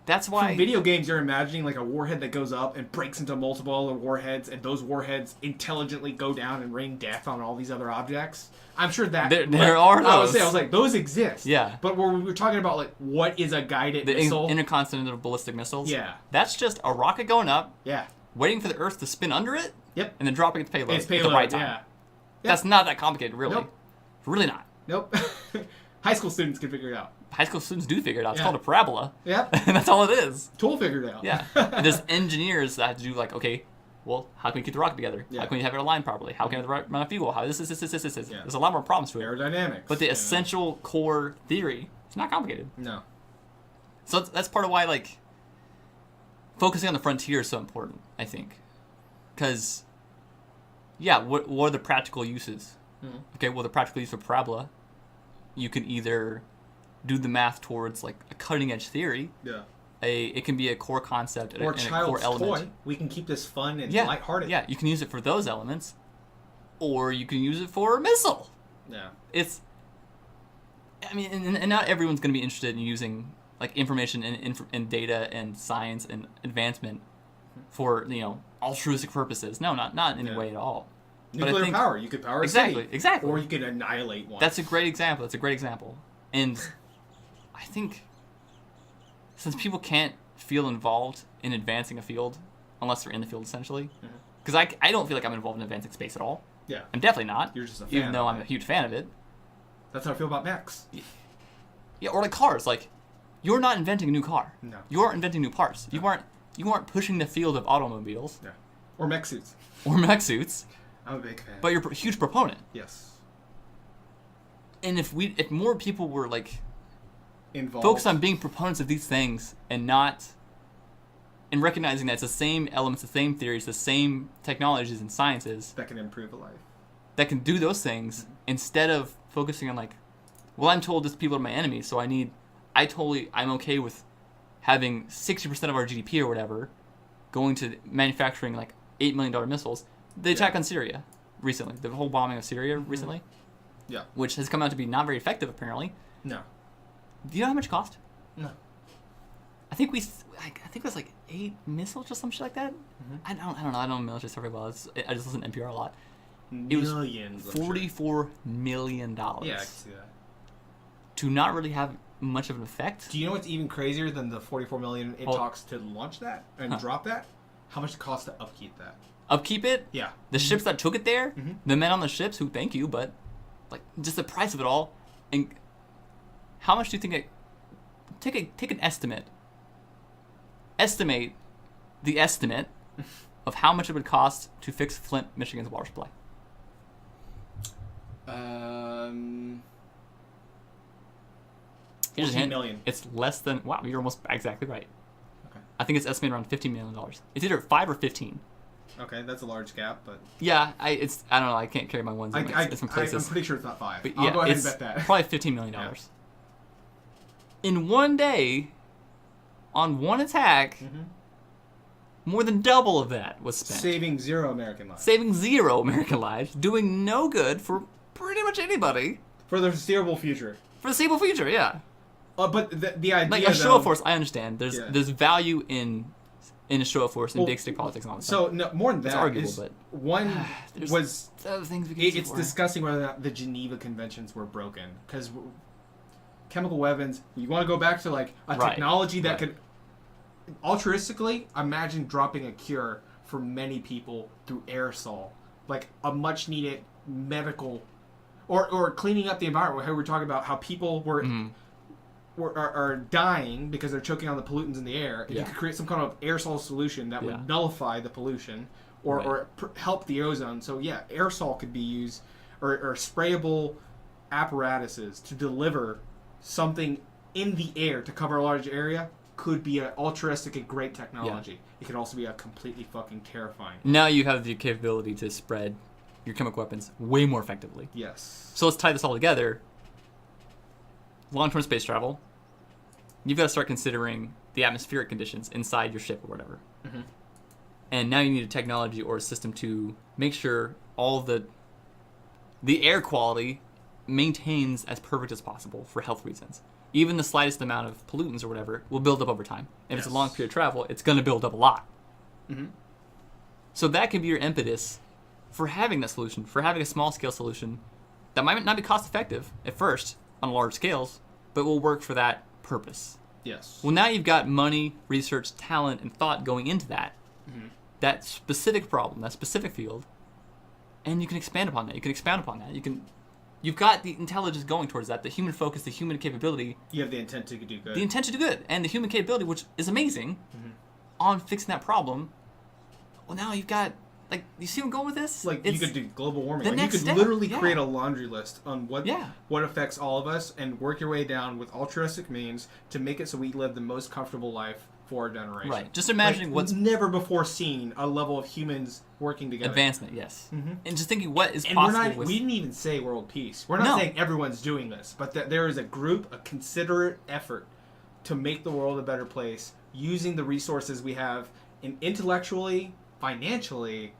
that's why.
From video games, you're imagining like a warhead that goes up and breaks into multiple other warheads, and those warheads intelligently go down and rain death on all these other objects. I'm sure that
there are those.
I was like, those exist.
Yeah.
But when we were talking about like what is a guided missile,
intercontinental ballistic missiles.
Yeah.
That's just a rocket going up.
Yeah.
Waiting for the Earth to spin under it.
Yep.
And then dropping its payload,
at the
right time.
Yeah.
That's not that complicated, really.
Nope.
Really not.
Nope. High school students can figure it out.
High school students do figure it out. It's called a parabola.
Yep.
And that's all it is.
Tool figured it out.
Yeah. And there's engineers that have to do like, okay, well, how can we keep the rocket together?
Yeah.
How can we have it aligned properly? How can we run a fuel? How this.
Yeah.
There's a lot more problems to it.
Aerodynamics.
But the essential core theory, it's not complicated.
No.
So that's part of why, like, focusing on the frontier is so important, I think. Because, what are the practical uses?
Mm-hmm.
Okay, well, the practical use of parabola, you can either do the math towards, like, a cutting-edge theory.
Yeah.
It can be a core concept
or
and a core element.
Toy. We can keep this fun and lighthearted.
Yeah, you can use it for those elements, or you can use it for a missile.
Yeah.
And not everyone's going to be interested in using like information and data and science and advancement for altruistic purposes. No, not in any way at all.
Nuclear power. You could power a city.
Exactly.
Or you could annihilate one.
That's a great example. And I think since people can't feel involved in advancing a field unless they're in the field, essentially, because I don't feel like I'm involved in advancing space at all.
Yeah.
I'm definitely not.
You're just a fan.
Even though I'm a huge fan of it.
That's how I feel about mechs.
Yeah, or like cars. Like, you're not inventing a new car.
No.
You aren't inventing new parts. No. You aren't pushing the field of automobiles.
Yeah. Or mech suits.
Or mech suits.
I'm a big fan.
But you're a huge proponent.
Yes.
And if more people were like
involved,
focused on being proponents of these things and not and recognizing that it's the same elements, the same theories, the same technologies and sciences
That can improve a life.
that can do those things instead of focusing on like, well, I'm told these people are my enemies, so I'm okay with having 60% of our GDP or whatever going to manufacturing like $8 million missiles. The attack on Syria recently, the whole bombing of Syria recently,
Yeah.
which has come out to be not very effective apparently.
No.
Do you know how much it cost?
No.
I think it was like 8 missiles or some shit like that. I don't know. I don't know military stuff very well. I just listen to NPR a lot. It was
Millions. I'm sure.
$44 million.
Yeah, I can see that.
To not really have much of an effect.
Do you know what's even crazier than the 44 million it
Oh.
talks to launch that and drop that? How much it costs to upkeep that?
Upkeep it.
Yeah.
The ships that took it there,
Mhm.
the men on the ships who thank you, but like just the price of it all, and how much do you think it? Take an estimate. Estimate the estimate of how much it would cost to fix Flint, Michigan's water supply.
14
Here's a hint.
million.
It's less than. Wow, you're almost exactly right.
Okay.
I think it's estimated around $15 million. It's either 5 or 15.
Okay, that's a large gap, but
Yeah, I don't know. I can't carry my ones in different places.
I'm pretty sure it's not 5.
But
I'll
yeah,
go ahead and
it's
bet that.
probably $15 million.
Yeah.
In one day, on one attack,
Mhm.
more than double of that was spent.
Saving 0 American lives.
Saving 0 American lives, doing no good for pretty much anybody.
For the foreseeable future.
For the stable future, yeah.
But the idea
Like a show
though,
of force, I understand. There's
Yeah.
there's value in a show of force in
Well,
big stick politics and all that
So
stuff.
no, more than
It's
that
arguable,
is
but-
one
There's
was
other things we can
it's discussing whether or not the Geneva Conventions were broken because chemical weapons. You want to go back to like a
Right,
technology that
right.
could altruistically imagine dropping a cure for many people through aerosol, like a much needed medical, or cleaning up the environment. How we're talking about how people
Mm-hmm.
are dying because they're choking on the pollutants in the air. If
Yeah.
you could create some kind of aerosol solution that
Yeah.
would nullify the pollution or help the ozone. So yeah, aerosol could be used or sprayable apparatuses to deliver something in the air to cover a large area could be an altruistic and great technology. It could also be a completely fucking terrifying.
Now you have the capability to spread your chemical weapons way more effectively.
Yes.
So let's tie this all together. Long-term space travel. You've got to start considering the atmospheric conditions inside your ship or whatever.
Mhm.
And now you need a technology or a system to make sure all the air quality maintains as perfect as possible for health reasons. Even the slightest amount of pollutants or whatever will build up over time. If it's a
Yes.
long period of travel, it's going to build up a lot.
Mhm.
So that can be your impetus for having that solution, for having a small-scale solution that might not be cost-effective at first on large scales, but will work for that purpose.
Yes.
Well, now you've got money, research, talent, and thought going into that, that specific problem, that specific field, and you can expand upon that. You can expound upon that. You've got the intelligence going towards that, the human focus, the human capability,
You have the intent to do good.
the intent to do good, and the human capability, which is amazing, on fixing that problem. Well, now you've got, like, you see where I'm going with this?
Like you could do global warming.
the
Like you
next
could
step,
literally
yeah.
create a laundry list on
Yeah.
what affects all of us and work your way down with altruistic means to make it so we live the most comfortable life for our generation.
Right. Just imagining
Like,
what's
never before seen a level of humans working together.
advancement, yes.
Mhm.
And just thinking what is
And
possible with...
we didn't even say world peace. We're not
No.
saying everyone's doing this, but that there is a group, a considerate effort to make the world a better place using the resources we have intellectually, financially,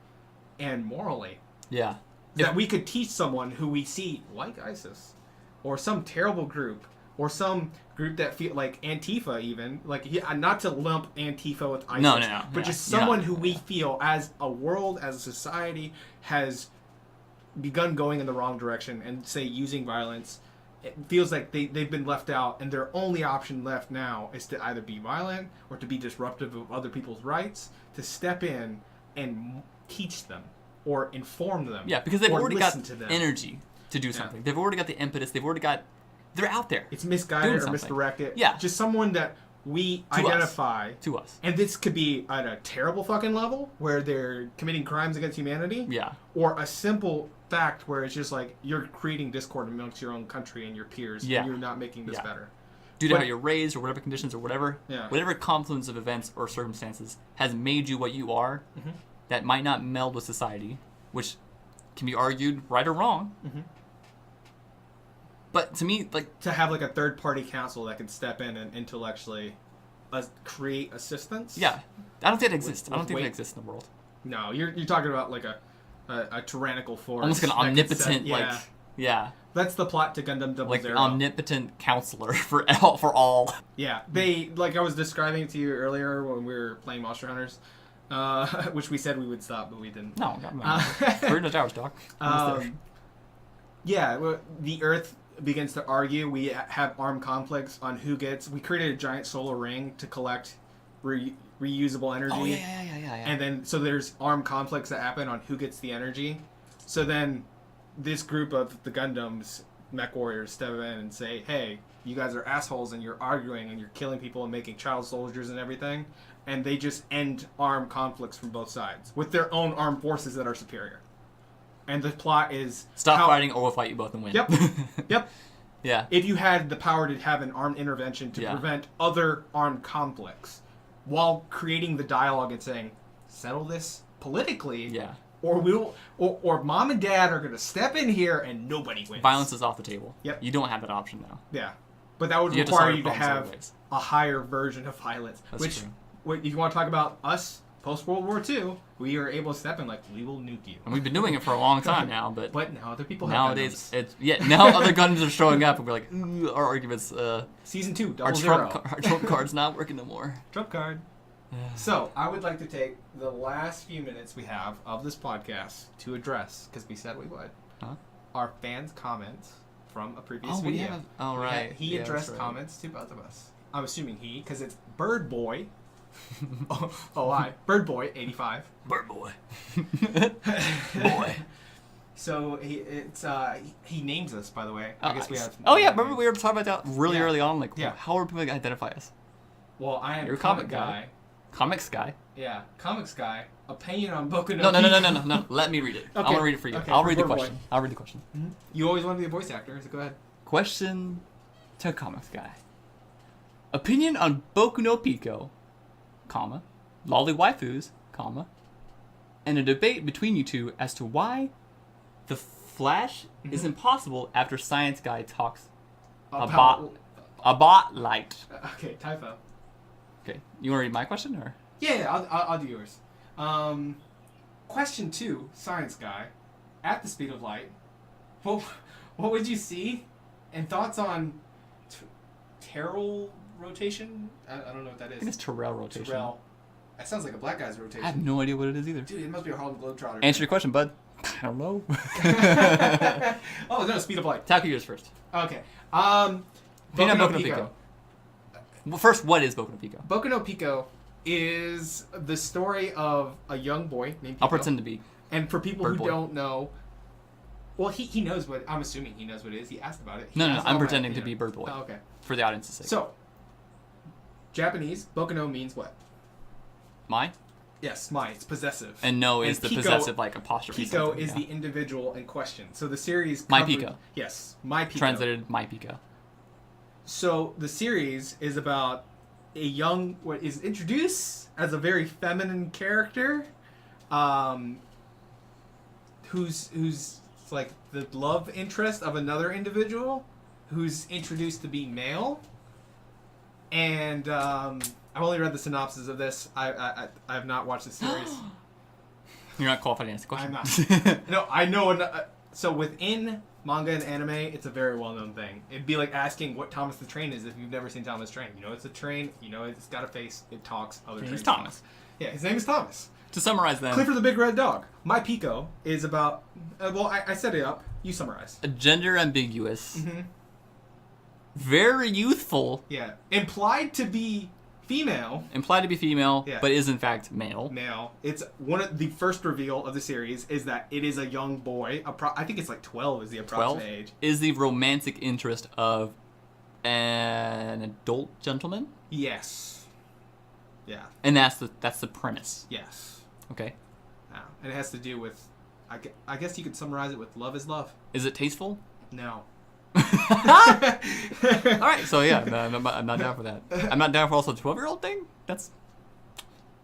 and morally.
Yeah.
That we could teach someone who we see like ISIS or some terrible group or some group that feel like Antifa even not to lump Antifa with ISIS,
No.
but
Yeah.
just
You're
someone
not-
who we feel as a world, as a society has begun going in the wrong direction and say using violence. It feels like they've been left out and their only option left now is to either be violent or to be disruptive of other people's rights, to step in and teach them or inform them.
Yeah, because they've
or
already got
listen to them.
energy to do something. They've already got the impetus. They're out there
It's misguided or
something.
misdirected.
Yeah.
Just someone that we
To us.
identify.
to us.
And this could be at a terrible fucking level where they're committing crimes against humanity.
Yeah.
Or a simple fact where it's just like you're creating discord amongst your own country and your peers
Yeah.
and you're not making this
Yeah.
better.
due to
But-
how you're raised or whatever conditions or whatever confluence of events or circumstances has made you what you are, that might not meld with society, which can be argued right or wrong. But to me, like,
to have like a third-party council that can step in and intellectually create assistance.
yeah, I don't think that exists.
With
I don't think
weight.
that exists in the world.
No, you're talking about like a tyrannical force.
Almost like an
that can
omnipotent,
set-
yeah,
That's the plot to Gundam Double
like
Zero.
omnipotent counselor for all.
Yeah, they like I was describing it to you earlier when we were playing Monster Hunters, which we said we would stop, but we didn't.
No, we're in the towers, Doc.
Yeah, well, the Earth begins to argue. We have armed conflicts on who gets. We created a giant solar ring to collect reusable energy.
Oh yeah.
And then so there's armed conflicts that happen on who gets the energy. So then this group of the Gundams mech warriors step in and say, "Hey, you guys are assholes and you're arguing and you're killing people and making child soldiers and everything." And they just end armed conflicts from both sides with their own armed forces that are superior. And the plot is
Stop fighting or we'll fight you both and win.
Yep. Yep.
Yeah.
If you had the power to have an armed intervention to prevent other armed conflicts while creating the dialogue and saying, settle this politically.
Yeah.
Or mom and dad are going to step in here and nobody wins.
Violence is off the table.
Yep.
You don't have that option now.
Yeah. But that would
You have to
require
solve
you to
problems other
have
ways.
a higher version of violence.
That's true.
If you want to talk about us post World War II, we are able to step in like, we will nuke you.
And we've been doing it for a long time now, but
now other people have
nowadays
Gundams.
now other Gundams are showing up and we're like, ooh, our arguments,
Season 2,
our
Double Zero.
trump card's not working no more.
Trump card. So, I would like to take the last few minutes we have of this podcast to address, because we said we would, our fans' comments from a previous video. He addressed comments to both of us. I'm assuming he, because it's Bird Boy. Bird Boy 85.
Bird Boy. Boy.
So he names us, by the way. I guess we have.
Remember we were talking about that really early on. Like, how are people gonna identify us?
Well, I am
You're a
comic
comic
guy.
Comics guy.
Yeah, comics guy. Opinion on Boku no
No. Let me read it. I
Okay.
want to read it for you.
Okay,
I'll
for
read the
Bird Boy.
question. I'll read the question.
Mm-hmm. You always want to be a voice actor, so go ahead.
Question to comics guy. Opinion on Boku no Pico, comma, lolly waifus, comma, and a debate between you two as to why the Flash is impossible after Science Guy talks about light.
Okay, typo.
Okay, you want to read my question or?
Yeah, I'll do yours. Question 2, Science Guy. At the speed of light, what would you see? And thoughts on Terrell rotation? I don't know what that is.
I think it's Terrell rotation.
Terrell. That sounds like a black guy's rotation.
I have no idea what it is either.
Dude, it must be a Harlem Globetrotter.
Answer your question, bud. I don't know.
Oh, no, speed of light.
Tackle yours first.
Okay.
Opinion on Boku no Pico. Well, first, what is Boku no Pico?
Boku no Pico is the story of a young boy named Pico.
I'll pretend to be.
And for people
Bird
who
boy.
don't know, well, he knows what, I'm assuming he knows what it is. He asked about it. He
No,
asked
I'm
all my
pretending to
opinion.
be Bird Boy.
Oh, okay.
For the audience's sake.
So, Japanese, Boku no means what?
My?
Yes, my. It's possessive.
And no is the
Pico-
possessive, like, apostrophe.
Pico
something,
is
yeah.
the individual in question. So the series...
My
covered-
Pico.
Yes, my Pico.
Translated, my Pico.
So the series is about a young, what is introduced as a very feminine character, who's like the love interest of another individual, who's introduced to be male, and I've only read the synopsis of this. I have not watched the series.
You're not qualified to answer the question.
I'm not. No, I know. So within manga and anime, it's a very well-known thing. It'd be like asking what Thomas the Train is if you've never seen Thomas Train. You know it's a train. You know it's got a face. It talks. Other
His
trains
name is Thomas.
talk. Yeah, his name is Thomas.
To summarize then,
Clifford the Big Red Dog. My Pico is about... I set it up. You summarize.
a gender ambiguous,
Mm-hmm.
very youthful,
Yeah. Implied to be female.
implied to be female,
Yeah.
but is in fact male.
Male. It's one of the first reveal of the series is that it is a young boy. I think it's like 12 is the
12
approximate age.
is the romantic interest of an adult gentleman,
Yes. Yeah.
and that's the premise.
Yes.
Okay,
Yeah. And it has to do with... I guess you could summarize it with love is love.
is it tasteful?
No.
All right, so yeah, no, I'm not down for that. I'm not down for also the 12-year-old thing. That's, I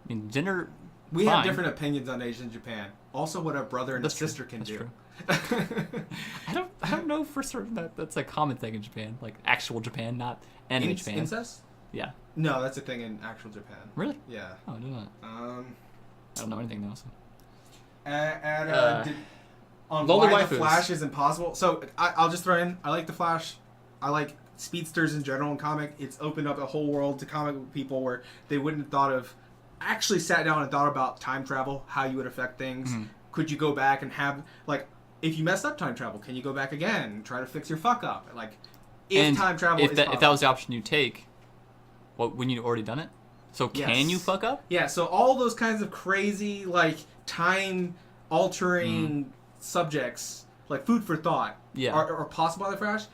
mean, gender.
We
fine.
have different opinions on age in Japan. Also, what a brother and
That's
a
true.
sister can
That's
do.
true. I don't know for certain that that's a common thing in Japan, like actual Japan, not anime Japan.
Incest?
Yeah.
No, that's a thing in actual Japan.
Really?
Yeah.
Oh, I didn't know that. I don't know anything though. So.
On
Lolly
why the
waifus.
Flash is impossible. So I'll just throw in. I like the Flash. I like speedsters in general in comic. It's opened up a whole world to comic book people where they wouldn't have thought of. Actually, sat down and thought about time travel, how you would affect things.
Mm-hmm.
Could you go back and have like, if you messed up time travel, can you go back again and try to fix your fuck up? Like, if time travel
if
is
that
possible.
if that was the option you take, wouldn't you already done it? So
Yes.
can you fuck up?
Yeah, so all those kinds of crazy, like, time-altering subjects, like food for thought,
Yeah.
are possible by the Flash.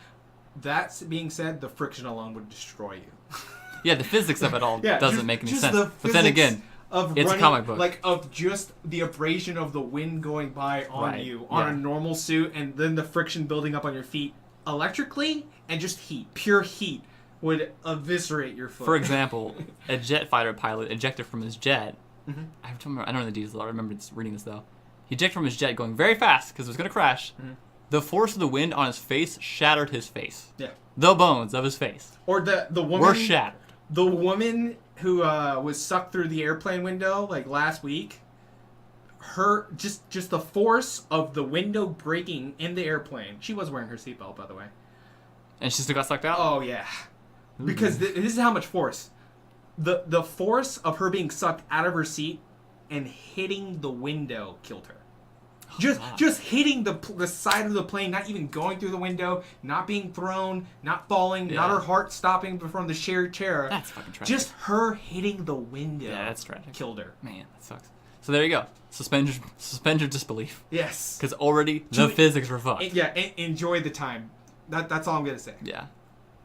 That being said, the friction alone would destroy you.
Yeah, the physics of it all doesn't make any
just
sense.
the
But then
physics
again,
of
it's a
running,
comic book.
like of just the abrasion of the wind going by on
Right,
you on
yeah.
a normal suit, and then the friction building up on your feet electrically, and just heat, pure heat, would eviscerate your foot.
for example, a jet fighter pilot ejected from his jet.
Mhm.
I don't know the details. I remember reading this though. He ejected from his jet going very fast because it was going to crash.
Mhm.
The force of the wind on his face shattered his face.
Yeah.
The bones of his face
Or the woman
were shattered.
The woman who was sucked through the airplane window like last week, her just the force of the window breaking in the airplane. She was wearing her seatbelt, by the way.
And she still got sucked out?
Oh yeah, because this is how much force. The force of her being sucked out of her seat and hitting the window killed her.
Wow.
Just hitting the side of the plane, not even going through the window, not being thrown, not falling, not
Yeah.
her heart stopping from the shared chair.
That's fucking tragic.
Just her hitting the window.
Yeah, that's tragic.
Killed her.
Man, that sucks. So there you go. Suspend your disbelief.
Yes.
Because already the physics were fucked.
Enjoy the time. That's all I'm gonna say.
Yeah.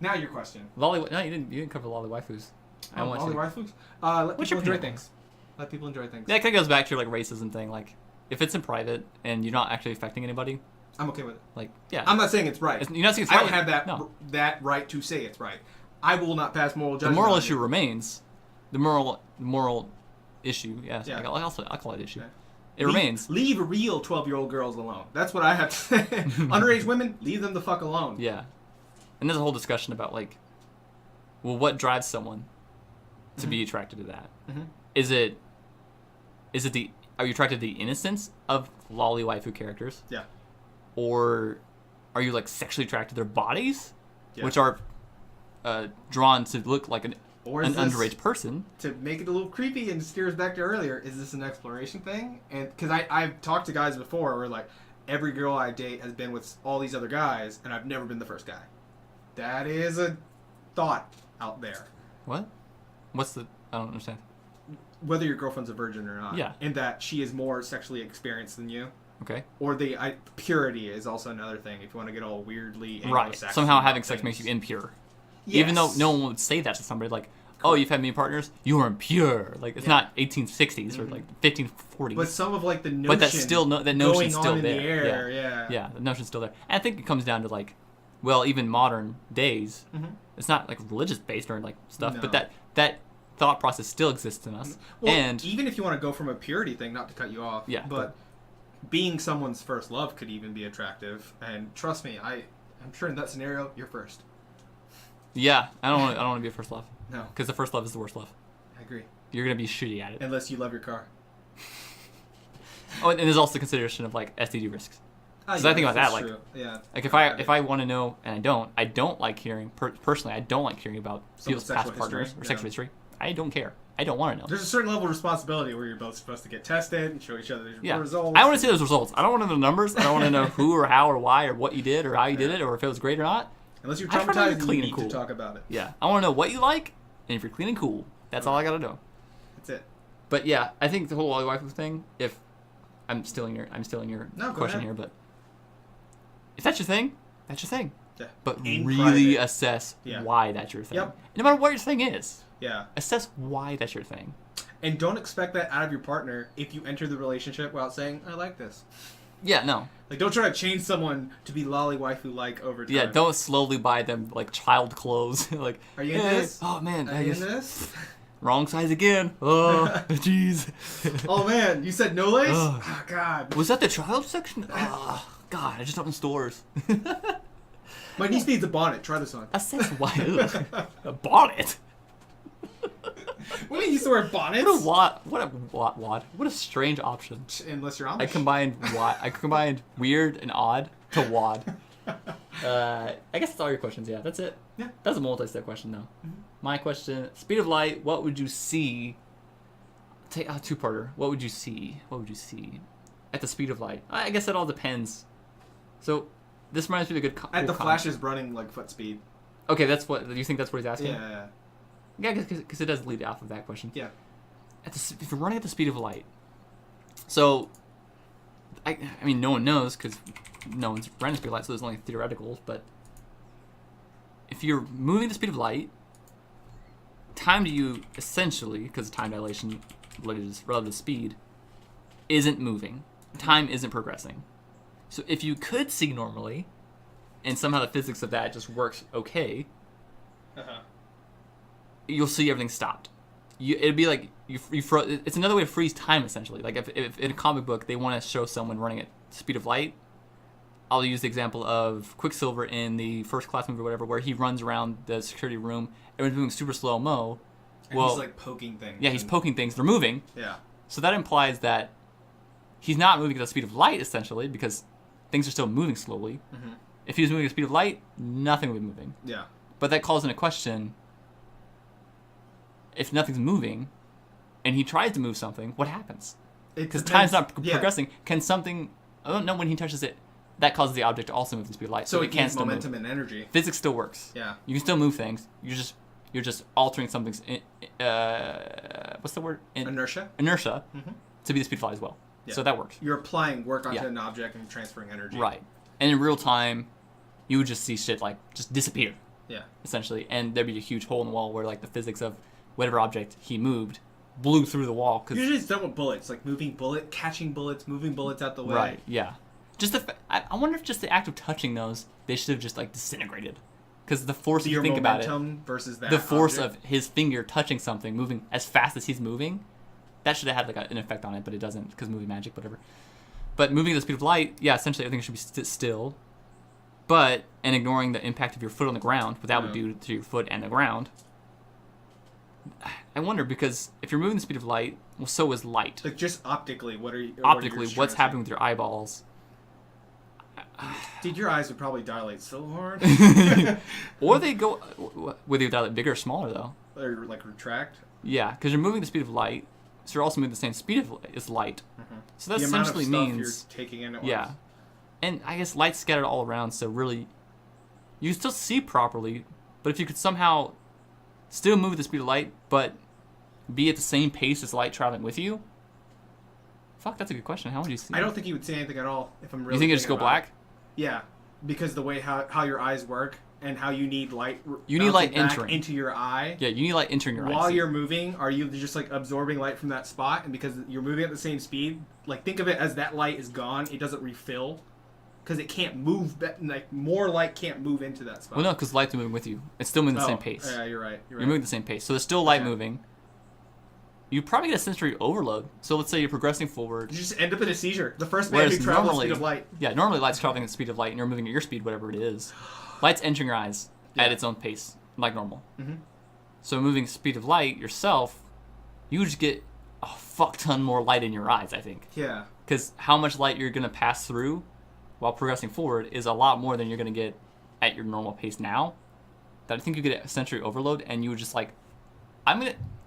Now your question.
No, you didn't cover lolly waifus. I want
all
to.
the waifus? Let
What's
people
your
enjoy
opinion?
things. Let people enjoy things.
Yeah, it kind of goes back to your like racism thing. Like, if it's in private and you're not actually affecting anybody,
I'm okay with it.
like, yeah.
I'm not saying it's right.
You're not saying it's
I
right.
don't have that
No.
that right to say it's right. I will not pass moral
The
judgment.
moral
on
issue
you.
remains. The moral issue. Yes.
Yeah.
I'll call it issue.
Okay.
It remains.
Leave real 12-year-old girls alone. That's what I have to say. Underage women, leave them the fuck alone.
Yeah. And there's a whole discussion about like, well, what drives someone to be attracted to that?
Mhm.
Is it are you attracted to the innocence of lolly waifu characters?
Yeah.
Or are you like sexually attracted to their bodies,
Yeah.
which are drawn to look like an
Or is this,
underage person?
to make it a little creepy and steer us back to earlier, is this an exploration thing? And because I've talked to guys before where like every girl I date has been with all these other guys and I've never been the first guy. That is a thought out there.
What? What's the? I don't understand.
Whether your girlfriend's a virgin or not.
Yeah.
In that she is more sexually experienced than you.
Okay.
Or purity is also another thing if you want to get all weirdly
Right.
Anglo-Saxon
Somehow
about
having sex
things.
makes you impure.
Yes.
Even though no one would say that to somebody, like, oh, you've had many partners, you are impure. Like, it's
Yeah.
not 1860s or like 1540s.
But some of like the notion
But that's still that
going
notion's still
on in
there.
the air, yeah.
Yeah, the notion's still there. And I think it comes down to like, well, even modern days,
Mhm.
it's not like religious based or like stuff,
No.
but that thought process still exists in us.
Well,
and
even if you want to go from a purity thing, not to cut you off,
Yeah,
but being someone's first love could even be attractive. And trust me, I'm sure in that scenario, you're first.
yeah, I don't want to be a first love
No,
because the first love is the worst love.
I agree.
You're gonna be shitty at it.
Unless you love your car.
Oh, and there's also the consideration of like STD risks.
Ah,
'Cause I think about
that's
that, like-
true. Yeah.
Like if I want to know and I don't like hearing personally I don't like hearing about
Someone's
people's past
sexual
partners
history,
or
yeah.
sexual history. I don't care. I don't want to know.
There's a certain level of responsibility where you're both supposed to get tested and show each other the
Yeah,
results.
I want to see those results. I don't want to know the numbers. I don't want to know who or how or why or what you did or how you did it or if it was great or not.
Unless you're
I just wanna be
traumatized,
clean
you
and
need
cool.
to talk about it.
Yeah, I want to know what you like and if you're clean and cool. That's all I gotta know.
That's it.
But yeah, I think the whole Wally Waifu thing. If I'm stealing your
No, go
question
ahead.
here, but if that's your thing, that's your thing.
Yeah.
But
In
really
private.
assess
Yeah.
why that's your thing.
Yep.
No matter what your thing is,
Yeah.
assess why that's your thing.
And don't expect that out of your partner if you enter the relationship without saying, I like this.
Yeah, no.
Like, don't try to change someone to be lolly waifu-like over time.
Yeah, don't slowly buy them, like, child clothes. Like,
Are you in this?
Oh, man.
Are you in this?
Wrong size again. Oh, jeez.
Oh, man. You said no lace?
Ugh.
Oh, God.
Was that the child section? Oh, God, I just opened stores.
My niece needs a bonnet. Try this on.
I said why? A bonnet?
When you used to wear bonnets?
What a strange option.
Unless you're Amish.
I combined weird and odd to wad. I guess that's all your questions. Yeah, that's it.
Yeah.
That's a multi-step question, though.
Mm-hmm.
My question: speed of light. What would you see? Take a two-parter. What would you see? What would you see at the speed of light? I guess it all depends. So, this reminds me of a good.
At the Flash is running like foot speed.
Okay, that's what. Do you think that's what he's asking?
Yeah.
Yeah, because it does lead off of that question.
Yeah.
If you're running at the speed of light, so I mean, no one knows because no one's running at the speed of light, so there's only theoreticals. But if you're moving the speed of light, time to you essentially, because time dilation relative to speed, isn't moving. Time isn't progressing. So if you could see normally, and somehow the physics of that just works okay, you'll see everything stopped. It'd be like it's another way to freeze time essentially. Like if in a comic book they want to show someone running at the speed of light, I'll use the example of Quicksilver in the First Class movie or whatever, where he runs around the security room, everyone's moving super slow mo.
And he's like poking things.
Yeah, he's poking things. They're moving.
Yeah.
So that implies that he's not moving at the speed of light essentially because things are still moving slowly.
Mm-hmm.
If he was moving at the speed of light, nothing would be moving.
Yeah.
But that calls into question, if nothing's moving and he tries to move something, what happens? Because time's not progressing. Can something... I don't know when he touches it, that causes the object to also move at the speed of light.
So
it can't still
momentum
move.
and energy.
Physics still works.
Yeah.
You can still move things. You're just altering something's... what's the word?
Inertia.
Inertia
Mm-hmm.
to be the speed of light as well.
Yeah.
So that works.
You're applying work onto an object and transferring energy.
Right. And in real time, you would just see shit like just disappear.
Yeah.
Essentially. And there'd be a huge hole in the wall where like the physics of whatever object he moved blew through the wall. Cause
usually it's done with bullets, like catching bullets, moving bullets out the way.
Right, yeah. Just I wonder if just the act of touching those, they should have just like disintegrated. Because the force, if you think about it,
versus that
the force
object.
of his finger touching something, moving as fast as he's moving, that should have had like an effect on it, but it doesn't because movie magic, whatever. But moving at the speed of light, yeah, essentially everything should be still. But, and ignoring the impact of your foot on the ground, what that would do to your foot and the ground. I wonder, because if you're moving the speed of light, well, so is light.
Like, just optically,
What's happening with your eyeballs?
Dude, your eyes would probably dilate so hard.
Or they go... Whether you dilate bigger or smaller, though.
Or, like, retract.
Yeah, because you're moving the speed of light, so you're also moving the same speed as light. Mm-hmm. So that essentially means...
you're taking in at once.
Yeah. And I guess light's scattered all around, so really... You can still see properly, but if you could somehow still move at the speed of light, but be at the same pace as light traveling with you... Fuck, that's a good question. How would you see
I don't think you would see anything at all, if I'm really...
You think it'd just go black?
Yeah, because the way how your eyes work and how you need light...
You need light entering.
into your eye.
Yeah, you need light entering your eye.
While you're moving, are you just, like, absorbing light from that spot? And because you're moving at the same speed, like, think of it as that light is gone, it doesn't refill. Because it can't move, like, more light can't move into that spot.
Well, no, because light's moving with you. It's still moving the same pace.
Yeah, you're right.
You're moving the same pace. So there's still light moving. You probably get a sensory overload. So let's say you're progressing forward.
You just end up in a seizure. The first man who travels at the speed of light.
Yeah, normally light's traveling at the speed of light, and you're moving at your speed, whatever it is. Light's entering your eyes at its own pace, like normal. Mm-hmm. So moving at the speed of light yourself, you just get a fuck ton more light in your eyes, I think.
Yeah.
Because how much light you're going to pass through while progressing forward is a lot more than you're going to get at your normal pace now. That I think you get a sensory overload, and you would just like,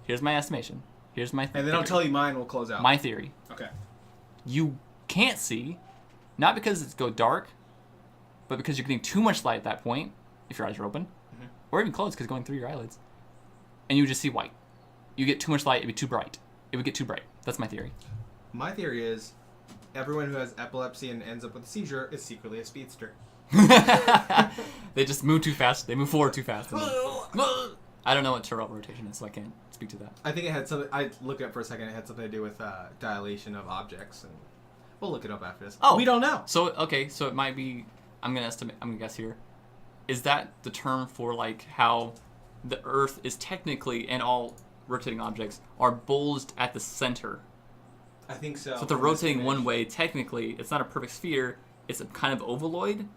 here's my estimation. Here's my theory.
And then I'll tell you mine, we'll close out.
My theory.
Okay.
You can't see, not because it's go dark, but because you're getting too much light at that point, if your eyes are open, or even closed because going through your eyelids, and you would just see white. You get too much light, it'd be too bright. It would get too bright. That's my theory. My
theory is, everyone who has epilepsy and ends up with a seizure is secretly a speedster.
They just move too fast. They move forward too fast. I don't know what terminal rotation is, so I can't speak to that.
I think it had something... I looked it up for a second. It had something to do with dilation of objects. We'll look it up after this.
Oh.
We don't know.
So it might be. I'm gonna guess here. Is that the term for like how the Earth is technically, and all rotating objects are bulged at the center?
I think so.
So if they're rotating one way, technically, it's not a perfect sphere. It's a kind of ovaloid,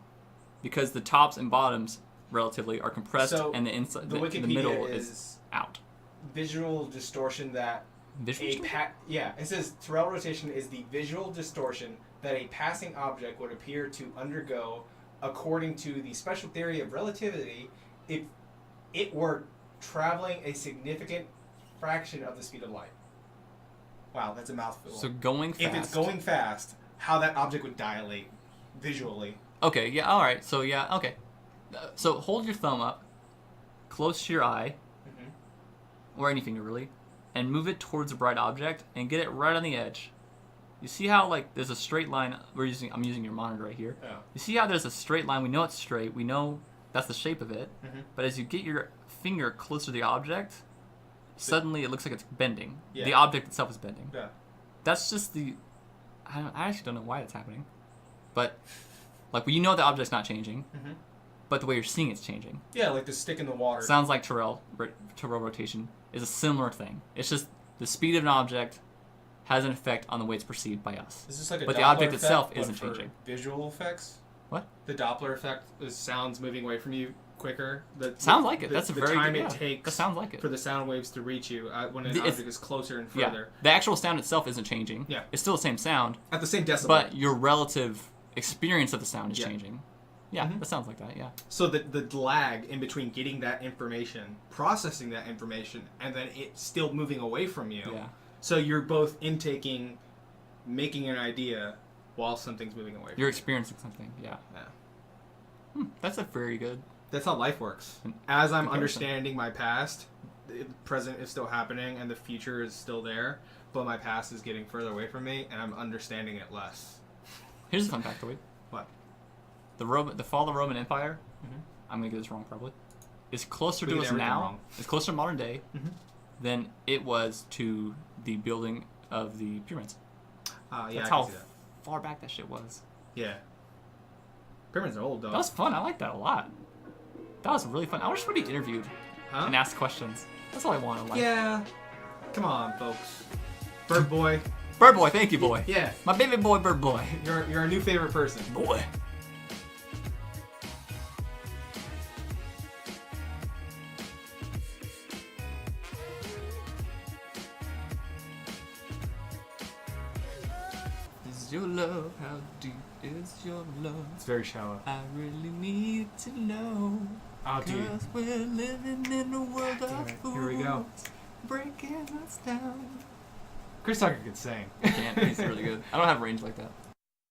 because the tops and bottoms relatively are compressed,
So
and the inside,
the
the
Wikipedia
middle
is
out.
visual distortion that
Visual distortion?
it says terrestrial rotation is the visual distortion that a passing object would appear to undergo according to the special theory of relativity if it were traveling a significant fraction of the speed of light. Wow, that's a mouthful.
So going fast.
If it's going fast, how that object would dilate visually.
Okay, yeah, all right. So yeah, okay. So hold your thumb up, close to your eye, or any finger really, and move it towards a bright object and get it right on the edge. You see how like there's a straight line? I'm using your monitor right here.
Yeah.
You see how there's a straight line? We know it's straight. We know that's the shape of it. But as you get your finger closer to the object, suddenly it looks like it's bending.
Yeah.
The object itself is bending.
Yeah.
That's just the. I actually don't know why it's happening, but like you know the object's not changing, but the way you're seeing it's changing.
Yeah, like the stick in the water.
Sounds like terrestrial rotation is a similar thing. It's just the speed of an object has an effect on the way it's perceived by us.
Is this like a
But
Doppler
the object
effect,
itself
but
isn't
for
changing.
Visual effects?
What?
The Doppler effect is sounds moving away from you quicker.
Sounds like it. That's a
the
very
time
good,
it
yeah.
takes
That sounds like it.
for the sound waves to reach you when an
It's-
object is closer and
Yeah.
further.
The actual sound itself isn't changing.
Yeah.
It's still the same sound,
At the same decibel.
but your relative experience of the sound is
Yeah.
changing. Yeah, that sounds like that, yeah.
So the lag in between getting that information, processing that information, and then it still moving away from you.
Yeah.
So you're both intaking, making an idea while something's moving away from
You're
you.
experiencing something, yeah.
Yeah.
That's a very good...
That's how life works. As I'm
Comparison.
understanding my past, the present is still happening and the future is still there, but my past is getting further away from me and I'm understanding it less.
Here's a fun factoid.
What?
The fall of the Roman Empire, I'm going to get this wrong probably, is closer
We
to
get
us
everything
now,
wrong.
it's closer to modern day, than it was to the building of the pyramids.
Yeah,
That's
I
how
can see that.
far back that shit was.
Yeah. Pyramids are old though.
That was fun. I like that a lot. That was really fun. I wish somebody interviewed
Huh?
and asked questions. That's all I want in life.
Yeah. Come on, folks. Bird boy.
Bird boy, thank you, boy.
Yeah.
My baby boy, bird boy.
You're our new favorite person.
Boy. Is your love? How deep is your love?
It's very shallow.
I really need to know.
Oh, dude.
'Cause we're living in a world
Damn
of
it.
fools.
Here we go.
Breaking us down.
Chris Tucker could sing.
Can't. He's really good. I don't have range like that.